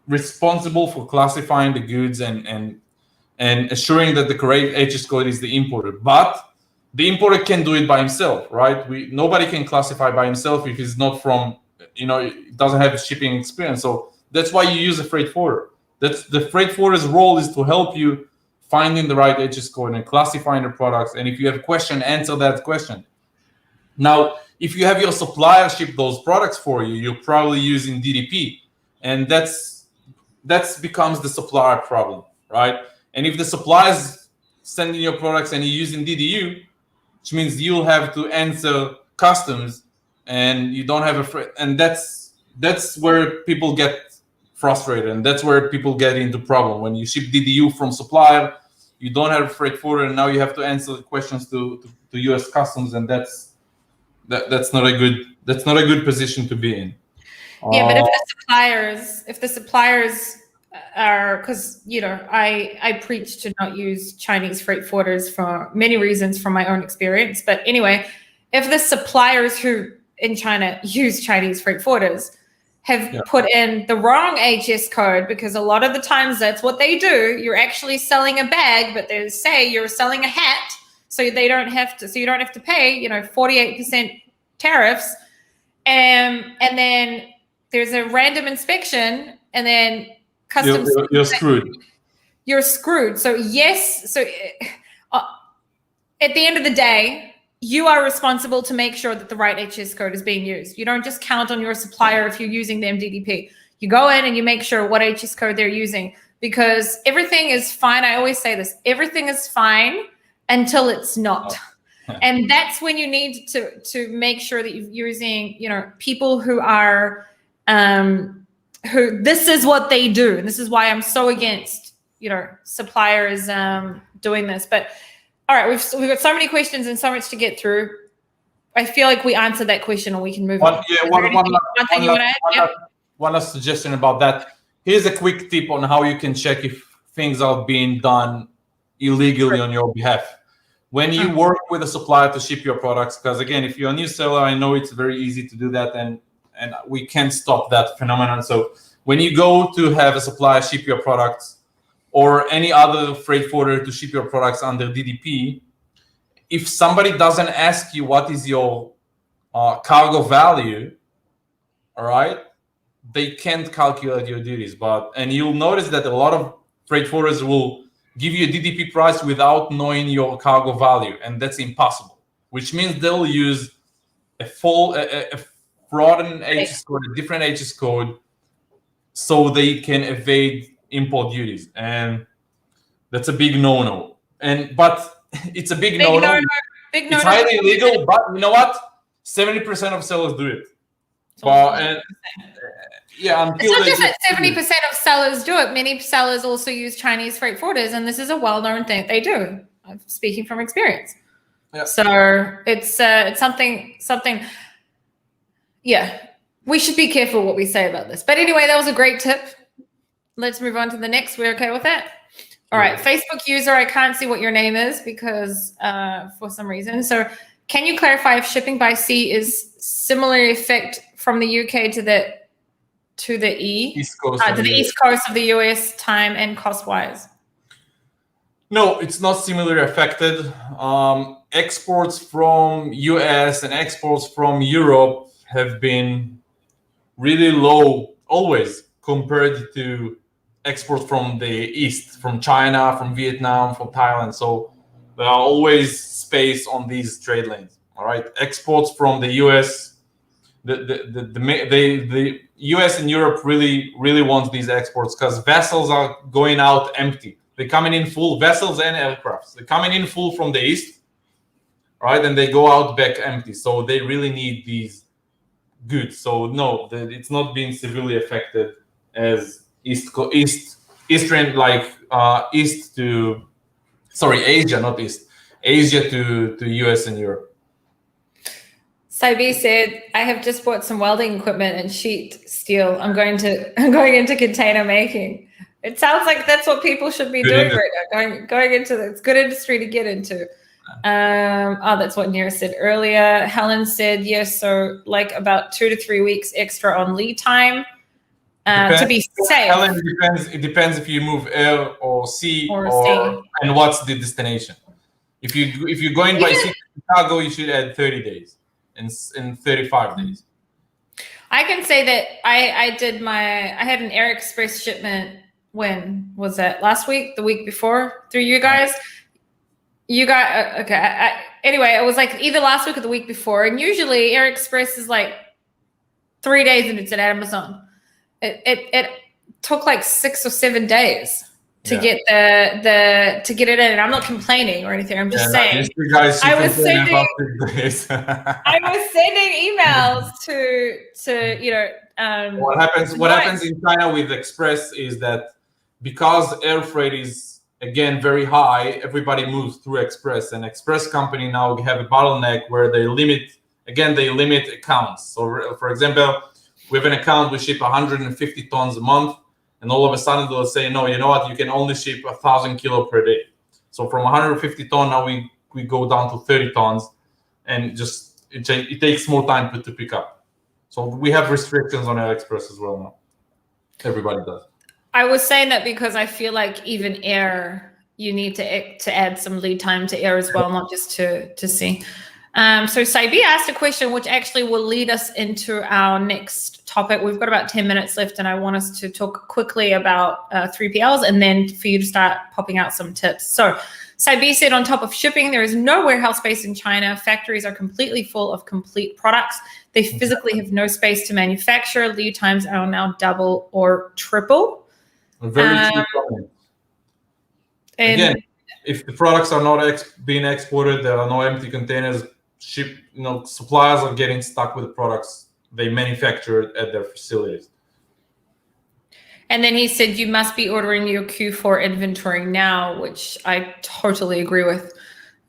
responsible for classifying the goods and assuring that the correct HS code is the importer. But the importer can do it by himself, right? Nobody can classify by himself if he's not from, it doesn't have a shipping experience. So that's why you use a freight forwarder. That's the freight forwarder's role, is to help you finding the right HS code and classifying the products. And if you have a question, answer that question. Now, if you have your supplier ship those products for you, you're probably using DDP, and that's becomes the supplier problem, right? And if the supplier is sending your products and you're using DDU, which means you'll have to answer customs, and you don't have and that's where people get frustrated, and that's where people get into problem. When you ship DDU from supplier, you don't have a freight forwarder, and now you have to answer questions to US customs, and that's not a good position to be in. Yeah, but if the suppliers are, because I preach to not use Chinese freight forwarders for many reasons from my own experience. But anyway, if the suppliers who in China use Chinese freight forwarders have put in the wrong HS code, because a lot of the times that's what they do. You're actually selling a bag, but they say you're selling a hat, so you don't have to pay 48% tariffs, and then there's a random inspection, and then customs. You're screwed. You're screwed. So yes. So at the end of the day, you are responsible to make sure that the right HS code is being used. You don't just count on your supplier if you're using the MDDP. You go in and you make sure what HS code they're using, because everything is fine. I always say this: everything is fine until it's not. And that's when you need to make sure that you're using, people who are, who this is what they do. And this is why I'm so against, suppliers doing this. But all right, we've got so many questions and so much to get through. I feel like we answered that question, or we can move on. One last suggestion about that. Here's a quick tip on how you can check if things are being done illegally on your behalf. When you work with a supplier to ship your products, because again, if you're a new seller, I know it's very easy to do that, and we can't stop that phenomenon. So when you go to have a supplier ship your products, or any other freight forwarder to ship your products under DDP, if somebody doesn't ask you what is your cargo value, all right, they can't calculate your duties. And you'll notice that a lot of freight forwarders will give you a DDP price without knowing your cargo value, and that's impossible. Which means they'll use a fraudulent HS code, a different HS code, so they can evade import duties, and that's a big no-no. But it's a big no-no. It's highly illegal, but you know what? 70% of sellers do it. It's not just that 70% of sellers do it. Many sellers also use Chinese freight forwarders, and this is a well-known thing they do. I'm speaking from experience. Yeah. So it's something. Yeah, we should be careful what we say about this. But anyway, that was a great tip. Let's move on to the next. We're okay with that? All right. Facebook user, I can't see what your name is because for some reason. So can you clarify if shipping by sea is similarly affect from the UK to the East Coast of the US time and cost wise? No, it's not similarly affected. Exports from US and exports from Europe have been really low always compared to exports from the East, from China, from Vietnam, from Thailand. So there are always space on these trade lanes. All right, exports from the US, the US and Europe really want these exports because vessels are going out empty. They're coming in full, vessels and aircrafts. They're coming in full from the East, right, and they go out back empty. So they really need these goods. So no, it's not being severely affected as Asia, not East, Asia to US and Europe. Saibi said, I have just bought some welding equipment and sheet steel. I'm going into container making. It sounds like that's what people should be doing right now. Going into it's good industry to get into. That's what Nira said earlier. Helen said yes, so like about 2 to 3 weeks extra on lead time to be safe. Helen, it depends if you move air or sea and what's the destination. If you're going by sea to Chicago, you should add 30 days and 35 days. I can say that I had an Air Express shipment when was that? Last week, the week before, through you guys. You got okay. Anyway, it was like either last week or the week before, and usually Air Express is like 3 days and it's at Amazon. It took like 6 or 7 days to get to get it in, and I'm not complaining or anything. I'm just saying. I was sending emails to What happens in China with Express is that because air freight is again very high, everybody moves through Express, and Express company now have a bottleneck where they limit accounts. So for example, we have an account, we ship 150 tons a month, and all of a sudden they'll say, no, you know what, you can only ship 1,000 kilo per day. So from 150 ton now we go down to 30 tons, and just it takes more time to pick up. So we have restrictions on AliExpress as well now. Everybody does. I was saying that because I feel like even air, you need to add some lead time to air as well, not just to sea. So Saibi asked a question which actually will lead us into our next topic. We've got about 10 minutes left, and I want us to talk quickly about 3PLs and then for you to start popping out some tips. So Saibi said, on top of shipping, there is no warehouse space in China. Factories are completely full of complete products. They physically have no space to manufacture. Lead times are now double or triple. Very cheap. Again, if the products are not being exported, there are no empty containers. Suppliers are getting stuck with the products they manufacture at their facilities. And then he said you must be ordering your Q4 inventory now, which I totally agree with.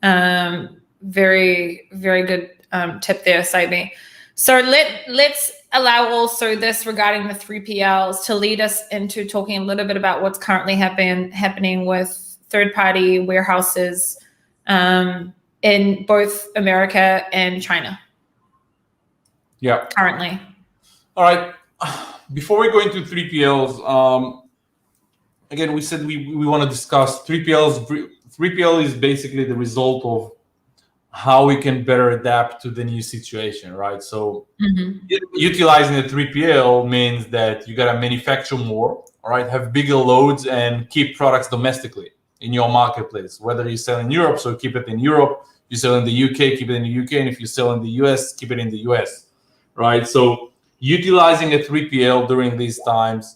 Very, very good tip there, Saibi. So let's allow also this regarding the 3PLs to lead us into talking a little bit about what's currently happening with third-party warehouses in both America and China. Yeah. Currently. All right. Before we go into 3PLs, again, we said we want to discuss 3PLs. 3PL is basically the result of how we can better adapt to the new situation, right? So utilizing the 3PL means that you got to manufacture more, all right, have bigger loads and keep products domestically in your marketplace. Whether you sell in Europe, so keep it in Europe. You sell in the UK, keep it in the UK. And if you sell in the US, keep it in the US, right? So utilizing a 3PL during these times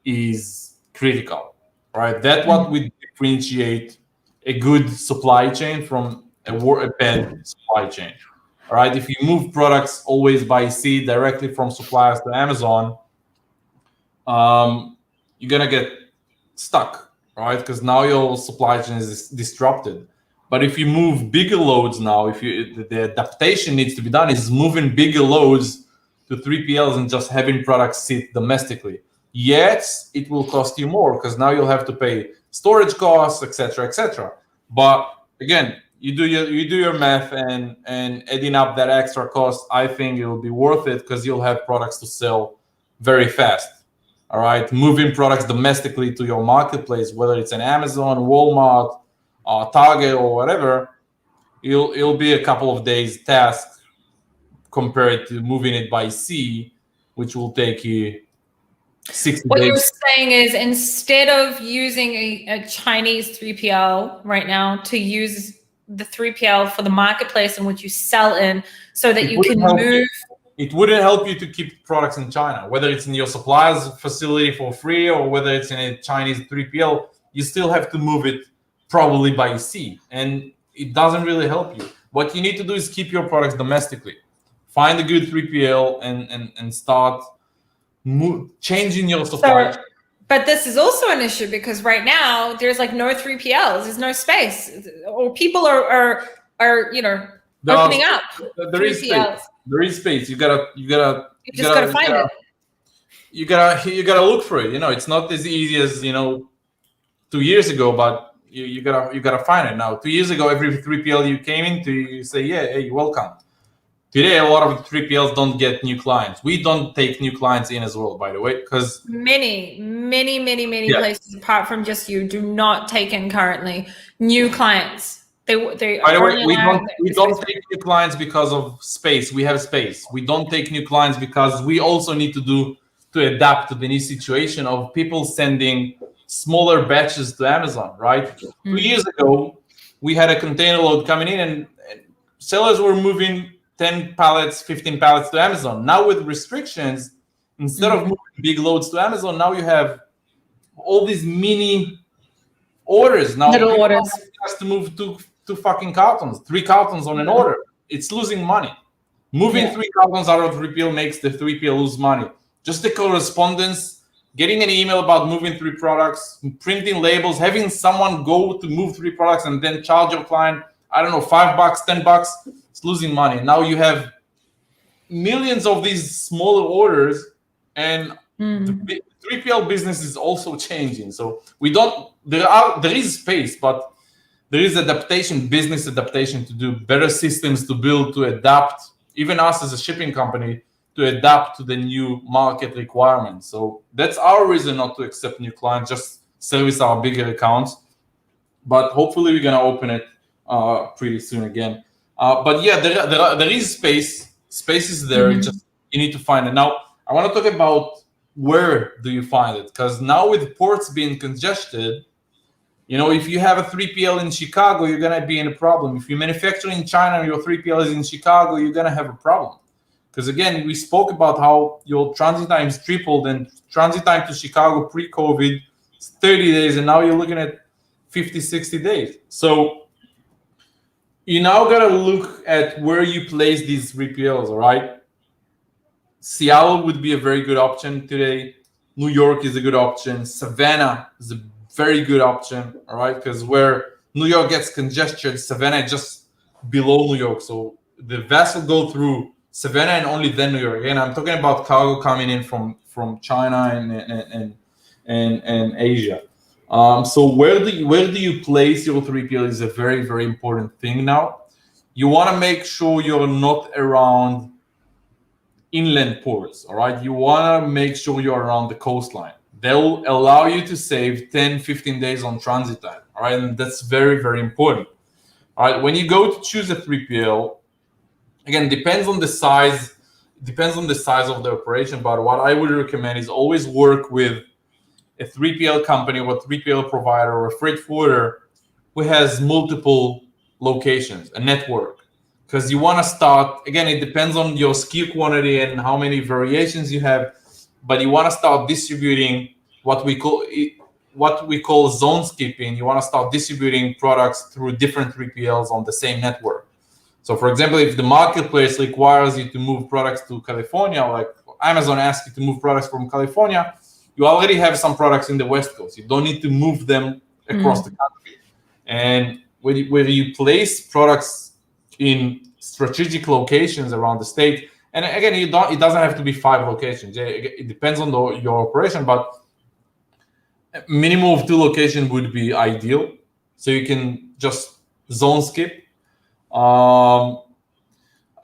is critical, right? That's what we differentiate a good supply chain from a bad supply chain. All right. If you move products always by sea directly from suppliers to Amazon, you're gonna get stuck, right? Because now your supply chain is disrupted. But if you move bigger loads now, the adaptation needs to be done is moving bigger loads to 3PLs and just having products sit domestically. Yes, it will cost you more because now you'll have to pay storage costs, etc. But again, you do your math and adding up that extra cost, I think it will be worth it because you'll have products to sell very fast. All right, moving products domestically to your marketplace, whether it's an Amazon, Walmart, Target, or whatever, it'll be a couple of days task compared to moving it by sea, which will take you 60 what days. You're saying is instead of using a Chinese 3PL right now, to use the 3PL for the marketplace in which you sell in so that you can move. It wouldn't help you to keep products in China, whether it's in your supplier's facility for free or whether it's in a Chinese 3PL, you still have to move it probably by sea. And it doesn't really help you. What you need to do is keep your products domestically. Find a good 3PL and start changing your supply. But this is also an issue because right now there's like no 3PLs. There's no space, or people are opening up. There is space. There is space. You just gotta find it. You gotta look for it. It's not as easy as 2 years ago, but you gotta find it now. 2 years ago, every 3PL you came into, you say, yeah, hey, welcome. Today, a lot of 3PLs don't get new clients. We don't take new clients in as well, by the way, because many places apart from just you do not take in currently new clients. By the way, we don't take new clients because of space. We have space. We don't take new clients because we also need to adapt to the new situation of people sending smaller batches to Amazon, right? 2 years ago, we had a container load coming in and sellers were moving 10 pallets, 15 pallets to Amazon. Now with restrictions, instead of moving big loads to Amazon, now you have all these mini orders. Now little orders has to move two fucking cartons, 3 cartons on an order. It's losing money. Moving 3 cartons out of 3PL makes the 3PL lose money. Just the correspondence, getting an email about moving 3 products, printing labels, having someone go to move 3 products and then charge your client, I don't know, $5, $10, it's losing money. Now you have millions of these smaller orders, and the 3PL business is also changing. So there is space, but there is adaptation, business adaptation to do, better systems to build, to adapt, even us as a shipping company, to adapt to the new market requirements. So that's our reason not to accept new clients, just service our bigger accounts. But hopefully we're going to open it pretty soon again. But yeah, there is space. Space is there. Just you need to find it. Now, I want to talk about where do you find it? Because now with ports being congested, you know, if you have a 3PL in Chicago, you're going to be in a problem. If you manufacture in China and your 3PL is in Chicago, you're going to have a problem. Because again, we spoke about how your transit times tripled, and transit time to Chicago pre-COVID is 30 days, and now you're looking at 50, 60 days. So you now got to look at where you place these 3PLs, all right? Seattle would be a very good option today. New York is a good option. Savannah is a very good option, all right? Because where New York gets congested, Savannah is just below New York. So the vessel go through Savannah and only then New York. Again, I'm talking about cargo coming in from China and Asia. So where do you place your 3PL is a very, very important thing now. You want to make sure you're not around inland ports, all right? You want to make sure you're around the coastline. They'll allow you to save 10, 15 days on transit time, all right? And that's very, very important. All right, when you go to choose a 3PL, again, depends on the size of the operation, but what I would recommend is always work with a 3PL company or a 3PL provider or a freight forwarder who has multiple locations, a network. Because you want to start, again, it depends on your SKU quantity and how many variations you have, but you want to start distributing what we call zone skipping. You want to start distributing products through different 3PLs on the same network. So for example, if the marketplace requires you to move products to California, like Amazon asks you to move products from California, you already have some products in the West Coast. You don't need to move them across the country. And where you place products in strategic locations around the state, and again, it doesn't have to be 5 locations. It depends on your operation, but a minimum of 2 locations would be ideal. So you can just zone skip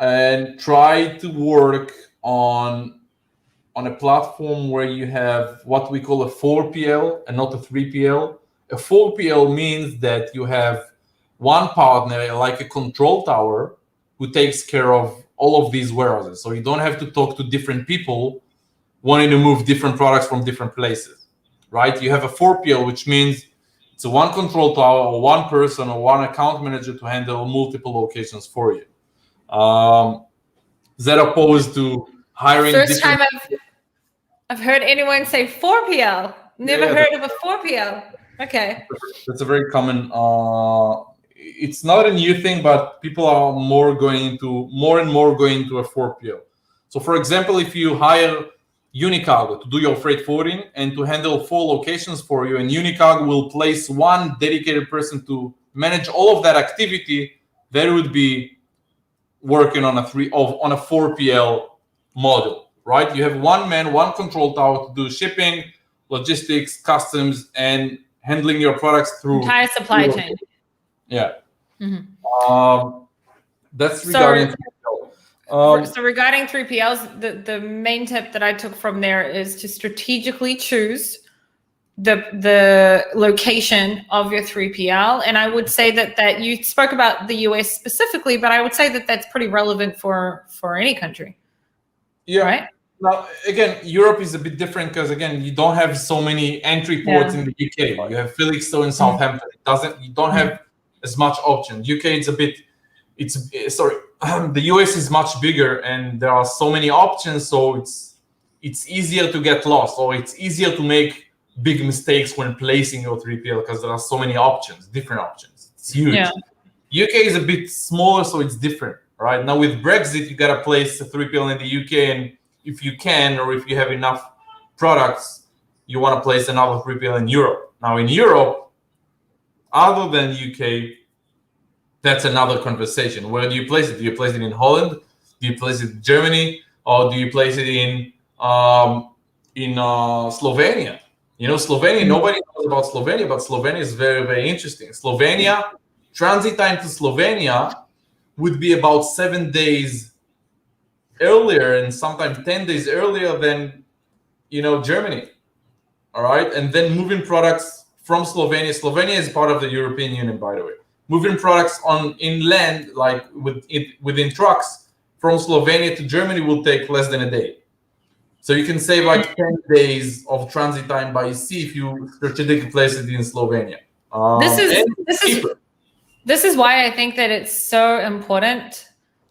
and try to work on a platform where you have what we call a 4PL and not a 3PL. A 4PL means that you have one partner, like a control tower, who takes care of all of these warehouses. So you don't have to talk to different people wanting to move different products from different places, right? You have a 4PL, which means it's a one control tower or one person or one account manager to handle multiple locations for you. That opposed to hiring. First time I've heard anyone say 4PL. Never heard of a 4PL. Okay. That's a very common. It's not a new thing, but people are more and more going to a 4PL. So, for example, if you hire Unicargo to do your freight forwarding and to handle 4 locations for you, and Unicargo will place one dedicated person to manage all of that activity, that would be working on a 4PL model, right? You have one man, one control tower to do shipping, logistics, customs, and handling your products through entire supply chain. Yeah. That's regarding 3PL. So regarding 3PLs, the main tip that I took from there is to strategically choose the location of your 3PL. And I would say that you spoke about the US specifically, but I would say that that's pretty relevant for any country. Yeah. Right? Now, again, Europe is a bit different because again, you don't have so many entry ports in the UK. You have Felixstowe and Southampton. You don't have as much option. UK is a bit. The US is much bigger, and there are so many options. So it's easier to get lost, or it's easier to make big mistakes when placing your 3PL because there are so many options, different options. It's huge. Yeah. UK is a bit smaller, so it's different, right? Now with Brexit, you gotta place a 3PL in the UK, and if you can, or if you have enough products, you want to place another 3PL in Europe. Now in Europe, other than UK, that's another conversation. Where do you place it? Do you place it in Holland? Do you place it in Germany? Or do you place it in Slovenia? You know, Slovenia, nobody knows about Slovenia, but Slovenia is very, very interesting. Slovenia, transit time to Slovenia would be about 7 days earlier, and sometimes 10 days earlier than, Germany. All right. And then moving products from Slovenia. Slovenia is part of the European Union, by the way. Moving products on inland, like within trucks from Slovenia to Germany will take less than a day. So you can save like 10 days of transit time by sea if you strategically place it in Slovenia. This is why I think that it's so important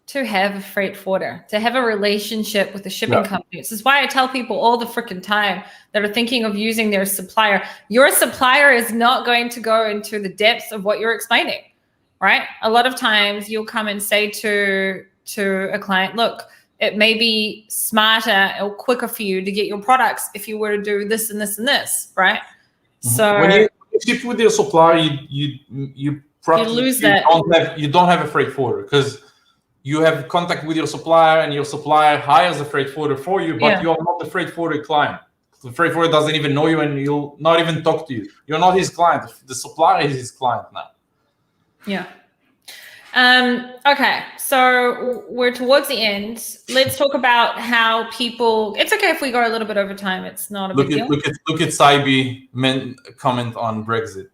to have a freight forwarder, to have a relationship with the shipping company. This is why I tell people all the freaking time that are thinking of using their supplier. Your supplier is not going to go into the depths of what you're explaining, right? A lot of times you'll come and say to a client, look, it may be smarter or quicker for you to get your products if you were to do this and this and this, right? Mm-hmm. So when you ship with your supplier, you lose that. You don't have a freight forwarder because you have contact with your supplier, and your supplier hires a freight forwarder for you, but you are not the freight forwarder client. The freight forwarder doesn't even know you, and he'll not even talk to you. You're not his client. The supplier is his client now. Yeah. Okay, so we're towards the end. Let's talk about how people. It's okay if we go a little bit over time. It's not a big deal. Look at Saibi comment on Brexit.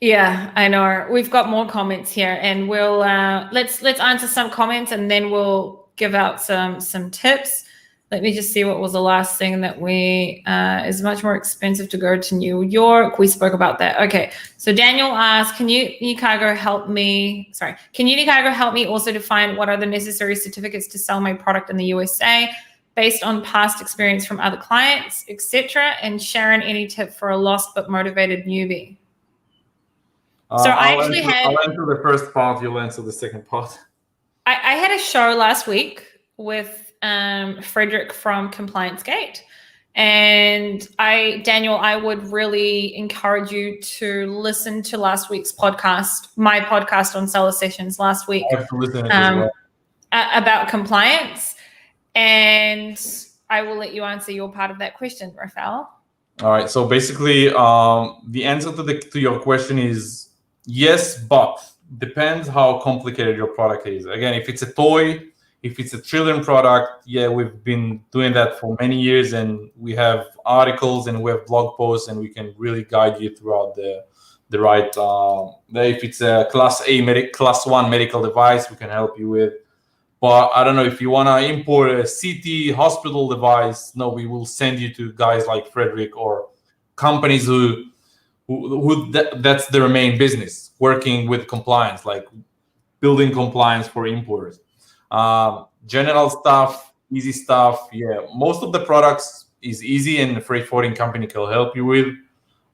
Yeah, I know. We've got more comments here, and we'll let's answer some comments, and then we'll give out some tips. Let me just see what was the last thing that we is much more expensive to go to New York. We spoke about that. Okay, so Daniel asked, can Unicargo help me? Can Unicargo help me also define what are the necessary certificates to sell my product in the USA based on past experience from other clients, etc.? And Sharon, any tip for a lost but motivated newbie? So I'll answer the first part. You'll answer the second part. I had a show last week with Frederick from Compliance Gate, and Daniel, I would really encourage you to listen to last week's podcast, my podcast on seller sessions last week, I have to listen to it as well. About compliance, and I will let you answer your part of that question, Refael. All right. So basically, the answer to your question is yes, but depends how complicated your product is. Again, if it's a toy, if it's a children product, we've been doing that for many years, and we have articles and we have blog posts, and we can really guide you throughout the right. If it's a class 1 medical device, we can help you with. But I don't know if you want to import a CT hospital device. No, we will send you to guys like Frederick or companies who that's their main business, working with compliance, like building compliance for importers. General stuff, easy stuff. Most of the products is easy, and the freight forwarding company can help you with.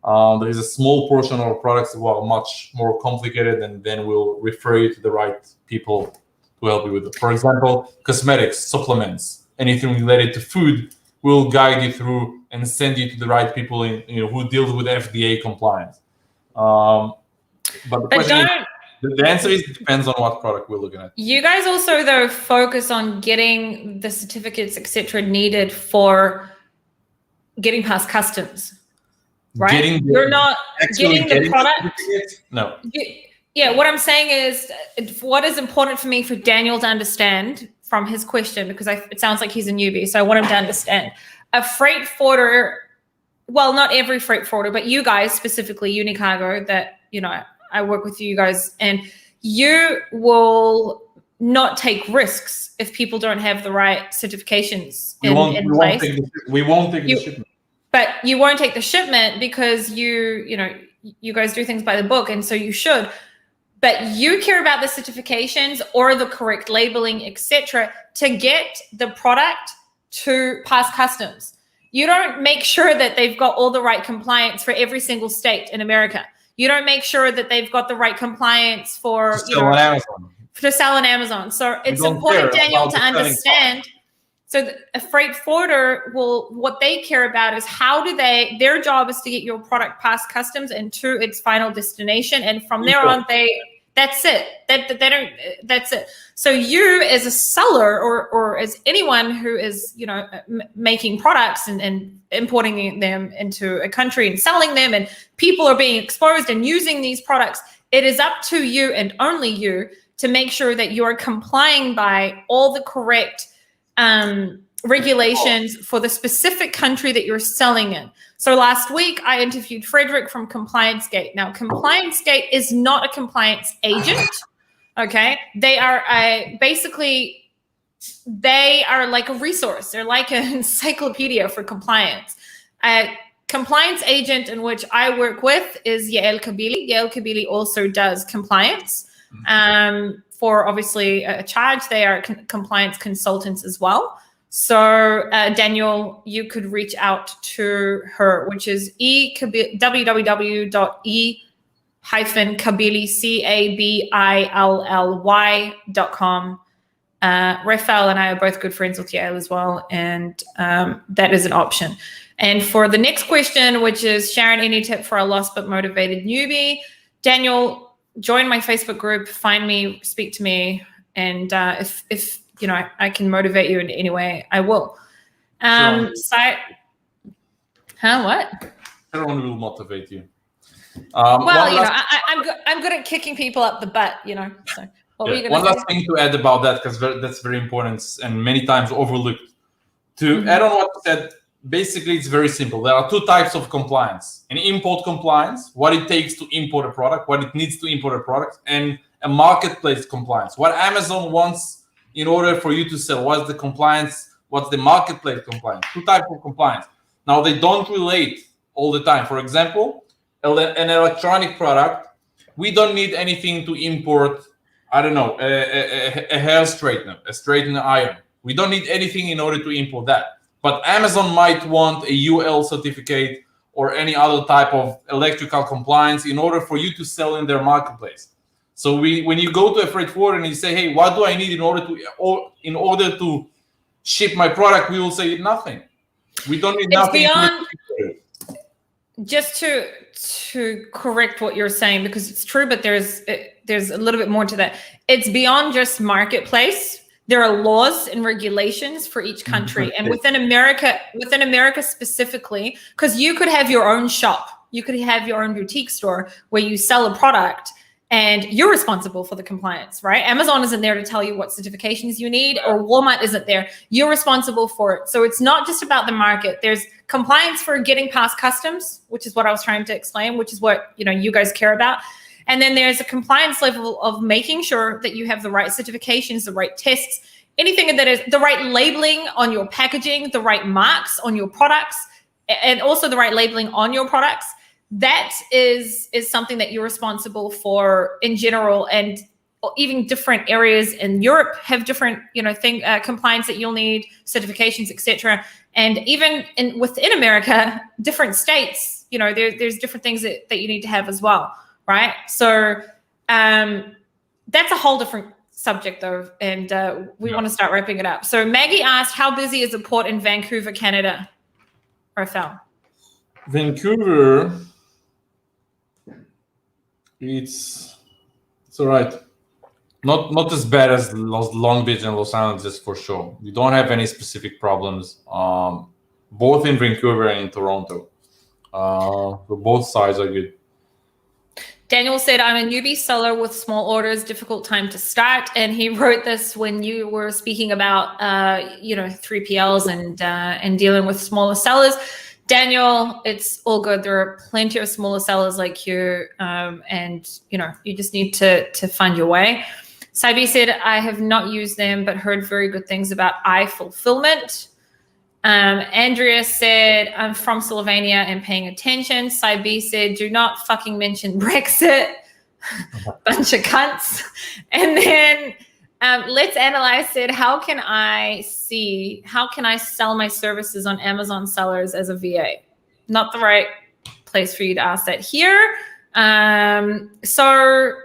There is a small portion of products that are much more complicated, and then we'll refer you to the right people to help you with it. For example, cosmetics, supplements, anything related to food, we'll guide you through and send you to the right people who deals with FDA compliance. But the question is, the answer is it depends on what product we're looking at. You guys also, though, focus on getting the certificates, etc., needed for getting past customs, right? You're not getting the product. No. What I'm saying is, what is important for me for Daniel to understand from his question, because it sounds like he's a newbie, so I want him to understand. A freight forwarder, well, not every freight forwarder, but you guys specifically, Unicargo, that I work with you guys, and you will not take risks if people don't have the right certifications in place. We won't take the shipment. But you won't take the shipment because you guys do things by the book, and so you should. But you care about the certifications or the correct labeling, etc., to get the product to pass customs. You don't make sure that they've got all the right compliance for every single state in America. You don't make sure that they've got the right compliance for to sell on Amazon. So it's important, Daniel, to understand. So a freight forwarder what they care about is their job is to get your product past customs and to its final destination. And from there on, that's it. That's it. So you as a seller or as anyone who is, making products and importing them into a country and selling them, and people are being exposed and using these products, it is up to you and only you to make sure that you're complying by all the correct regulations for the specific country that you're selling in. So last week, I interviewed Frederick from Compliance Gate. Now, Compliance Gate is not a compliance agent, okay? They are they are like a resource. They're like an encyclopedia for compliance. A compliance agent in which I work with is Yael Kabili. Yael Kabili also does compliance for obviously a charge. They are compliance consultants as well. So Daniel, you could reach out to her, which is www.e-kabili.com. Refael and I are both good friends with Yael as well, and that is an option. And for the next question, which is Sharon, any tip for a lost but motivated newbie? Daniel, join my Facebook group, find me, speak to me, and if I can motivate you in any way, I will. What? Sharon will motivate you. I'm good at kicking people up the butt, So what were you going to say? One last thing to add about that, because that's very important and many times overlooked. To add on what you said, basically it's very simple. There are two types of compliance: an import compliance, what it takes to import a product, what it needs to import a product, and a marketplace compliance, what Amazon wants in order for you to sell. What's the compliance? What's the marketplace compliance? Two types of compliance. Now, they don't relate all the time. For example, an electronic product, we don't need anything to import, a hair straightener, a straightener iron. We don't need anything in order to import that. But Amazon might want a UL certificate or any other type of electrical compliance in order for you to sell in their marketplace. So when you go to a freight forwarder and you say, hey, what do I need in order to ship my product? We will say nothing. We don't need nothing. Beyond, just to correct what you're saying, because it's true, but there's a little bit more to that. It's beyond just marketplace. There are laws and regulations for each country. And within America specifically, because you could have your own shop, you could have your own boutique store where you sell a product and you're responsible for the compliance, right? Amazon isn't there to tell you what certifications you need, or Walmart isn't there. You're responsible for it. So it's not just about the market. There's compliance for getting past customs, which is what I was trying to explain, which is what you guys care about. And then there's a compliance level of making sure that you have the right certifications, the right tests, anything that is the right labeling on your packaging, the right marks on your products, and also the right labeling on your products. That is something that you're responsible for in general, and even different areas in Europe have different, compliance that you'll need, certifications, etc. And even within America, different states, there's different things that you need to have as well, right? So that's a whole different subject, though, and we want to start wrapping it up. So Maggie asked, how busy is the port in Vancouver, Canada? Refael. Vancouver. It's all right. Not as bad as Long Beach and Los Angeles, for sure. We don't have any specific problems, both in Vancouver and in Toronto. So both sides are good. Daniel said, I'm a newbie seller with small orders, difficult time to start. And he wrote this when you were speaking about, 3PLs and dealing with smaller sellers. Daniel, it's all good. There are plenty of smaller sellers like you, and you just need to find your way. Saibi said, I have not used them, but heard very good things about iFulfillment. Andrea said, I'm from Slovenia and paying attention. Saibi said, do not fucking mention Brexit. Bunch of cunts. And then Let's Analyze said, how can I sell my services on Amazon sellers as a VA? Not the right place for you to ask that here. So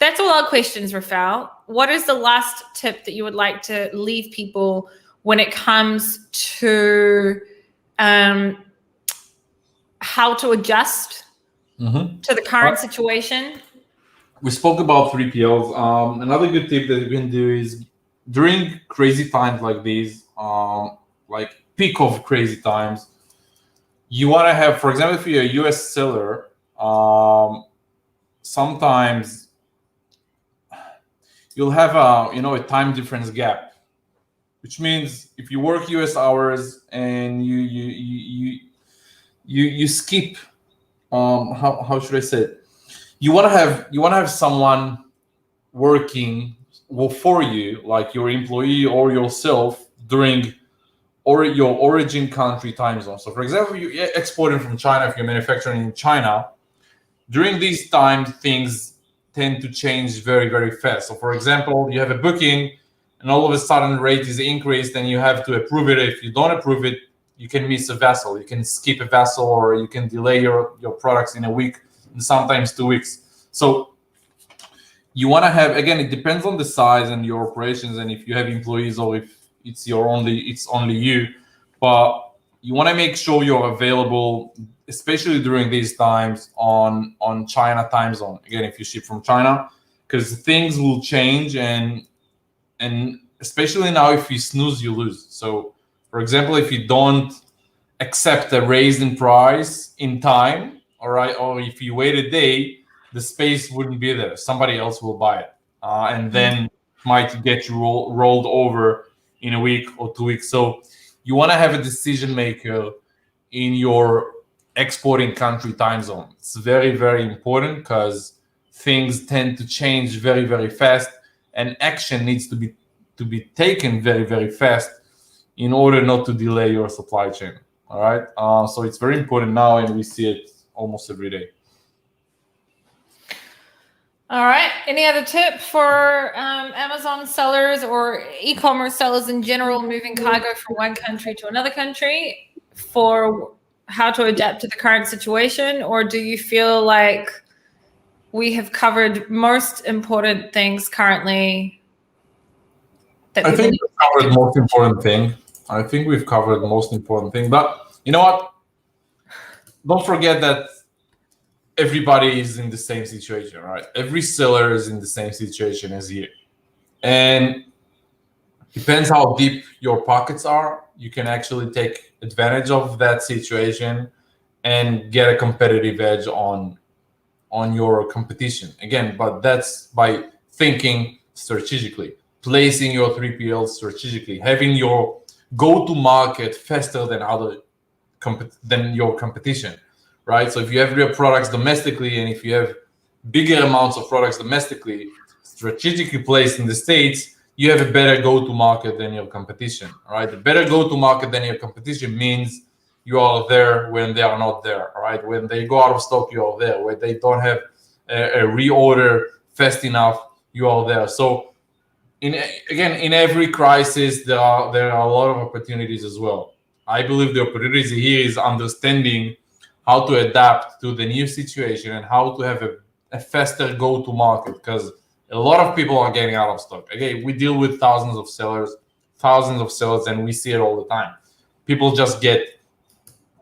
that's all our questions, Refael. What is the last tip that you would like to leave people when it comes to how to adjust to the current situation? We spoke about 3PLs. Another good tip that you can do is during crazy times like these, like peak of crazy times, you want to have, for example, if you're a US seller, sometimes you'll have a time difference gap, which means if you work US hours and you skip, how should I say it? You want to have someone working for you, like your employee or yourself, during your origin country time zone. So, for example, you're exporting from China. If you're manufacturing in China, during these times, things tend to change very, very fast. So, for example, you have a booking, and all of a sudden, rate is increased, and you have to approve it. If you don't approve it, you can miss a vessel. You can skip a vessel, or you can delay your products in a week, and sometimes 2 weeks. So you want to have, again, it depends on the size and your operations, and if you have employees or if it's only you, but you want to make sure you're available, especially during these times on China time zone. Again, if you ship from China, because things will change, and especially now, if you snooze, you lose. So, for example, if you don't accept a raise in price in time, all right, or if you wait a day, the space wouldn't be there. Somebody else will buy it, and then might get you rolled over in a week or 2 weeks. So you want to have a decision maker in your exporting country time zone. It's very, very important because things tend to change very, very fast, and action needs to be taken very, very fast in order not to delay your supply chain. All right. So it's very important now, and we see it almost every day. All right. Any other tip for Amazon sellers or e-commerce sellers in general moving cargo from one country to another country for how to adapt to the current situation? Or do you feel like we have covered most important things currently? I think we've covered the most important thing. But you know what? Don't forget that everybody is in the same situation, right? Every seller is in the same situation as you. And depends how deep your pockets are, you can actually take advantage of that situation and get a competitive edge on your competition. Again, but that's by thinking strategically, placing your 3PL strategically, having your go-to market faster than your competition. Right. So if you have your products domestically, and if you have bigger amounts of products domestically, strategically placed in the States, you have a better go-to-market than your competition. All right. The better go-to-market than your competition means you are there when they are not there. All right. When they go out of stock, you are there. When they don't have a reorder fast enough, you are there. So in every crisis, there are a lot of opportunities as well. I believe the opportunity here is understanding how to adapt to the new situation and how to have a faster go-to-market, because a lot of people are getting out of stock. Again, we deal with thousands of sellers, and we see it all the time. People just get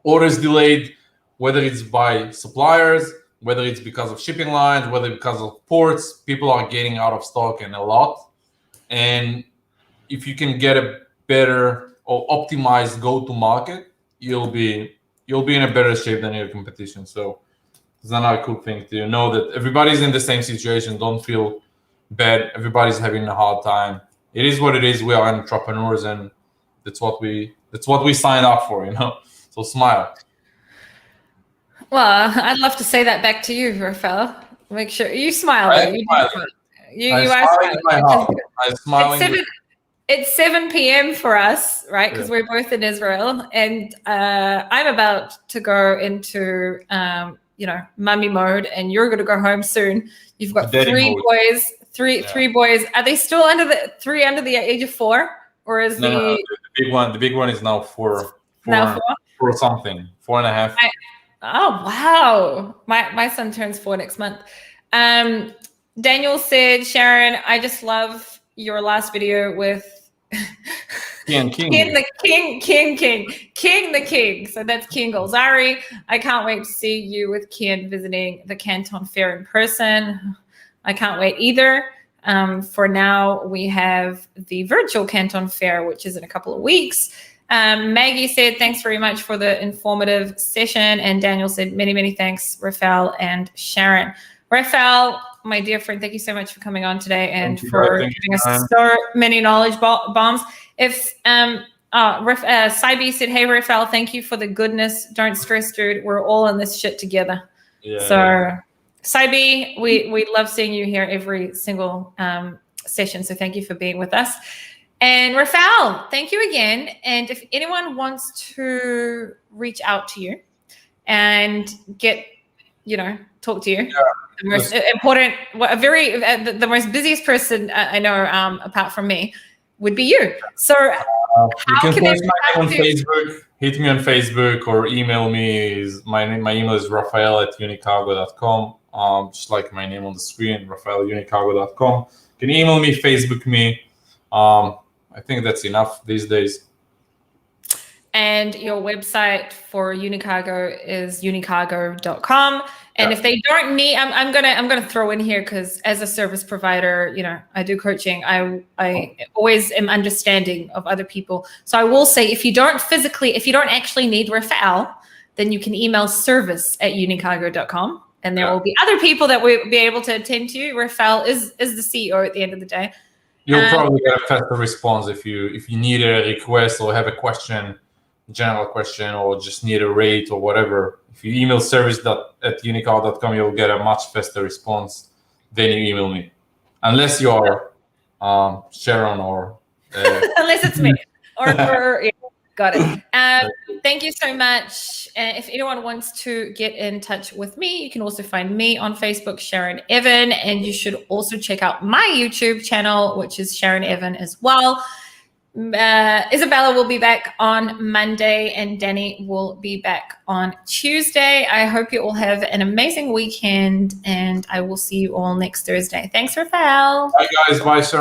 orders delayed, whether it's by suppliers, whether it's because of shipping lines, whether because of ports. People are getting out of stock, and a lot. And if you can get a better or optimized go-to-market, you'll be in a better shape than your competition. So it's another cool thing to know that everybody's in the same situation. Don't feel bad. Everybody's having a hard time. It is what it is. We are entrepreneurs, and that's what we signed up for, So smile. Well, I'd love to say that back to you, Refael. Make sure you smile. You I'm are smiling in my smiling. heart. I'm smiling. It's 7 p.m. for us, right? Because Yeah. we're both in Israel, and I'm about to go into, mummy mode, and you're going to go home soon. You've got Daddy three mode. boys, three Yeah. three boys. Are they still under the age of 4, or is No, the big one is now four now 4? something, 4.5. Oh wow! My son turns 4 next month. Daniel said, Sharon, I just love your last video with King. King the King. So that's King Golzari. I can't wait to see you with Ken visiting the Canton Fair in person. I can't wait either. For now, we have the virtual Canton Fair, which is in a couple of weeks. Maggie said, thanks very much for the informative session. And Daniel said, many, many thanks, Refael and Sharon. Refael, my dear friend, thank you so much for coming on today and for giving us so many knowledge bombs. If Saibi said, hey, Refael, thank you for the goodness. Don't stress, dude. We're all in this shit together. Yeah. So, Saibi, we love seeing you here every single session. So thank you for being with us. And Refael, thank you again. And if anyone wants to reach out to you and get, talk to you, the most important, the most busiest person I know, apart from me, would be you. So you can post my name on Facebook, hit me on Facebook, or email me. My email is Refael@unicargo.com. Just like my name on the screen, Refael@unicargo.com. You can email me, Facebook me. I think that's enough these days. And your website for Unicargo is unicargo.com. And if they don't need, I'm gonna throw in here, because as a service provider, I do coaching. I always am understanding of other people. So I will say, if you don't actually need Refael, then you can email service@unicargo.com, and there will be other people that will be able to attend to you. Refael is the CEO at the end of the day. You'll probably get a faster response if you need a request or have a question, general question, or just need a rate or whatever. If you email service@unicargo.com, you'll get a much faster response than you email me, unless you are Sharon or unless it's me or got it. Thank you so much. If anyone wants to get in touch with me, you can also find me on Facebook, Sharon Evan, and you should also check out my YouTube channel, which is Sharon Evan as well. Isabella will be back on Monday, and Danny will be back on Tuesday. I hope you all have an amazing weekend, and I will see you all next Thursday. Thanks, Refael. Bye, guys. Bye, Sharon.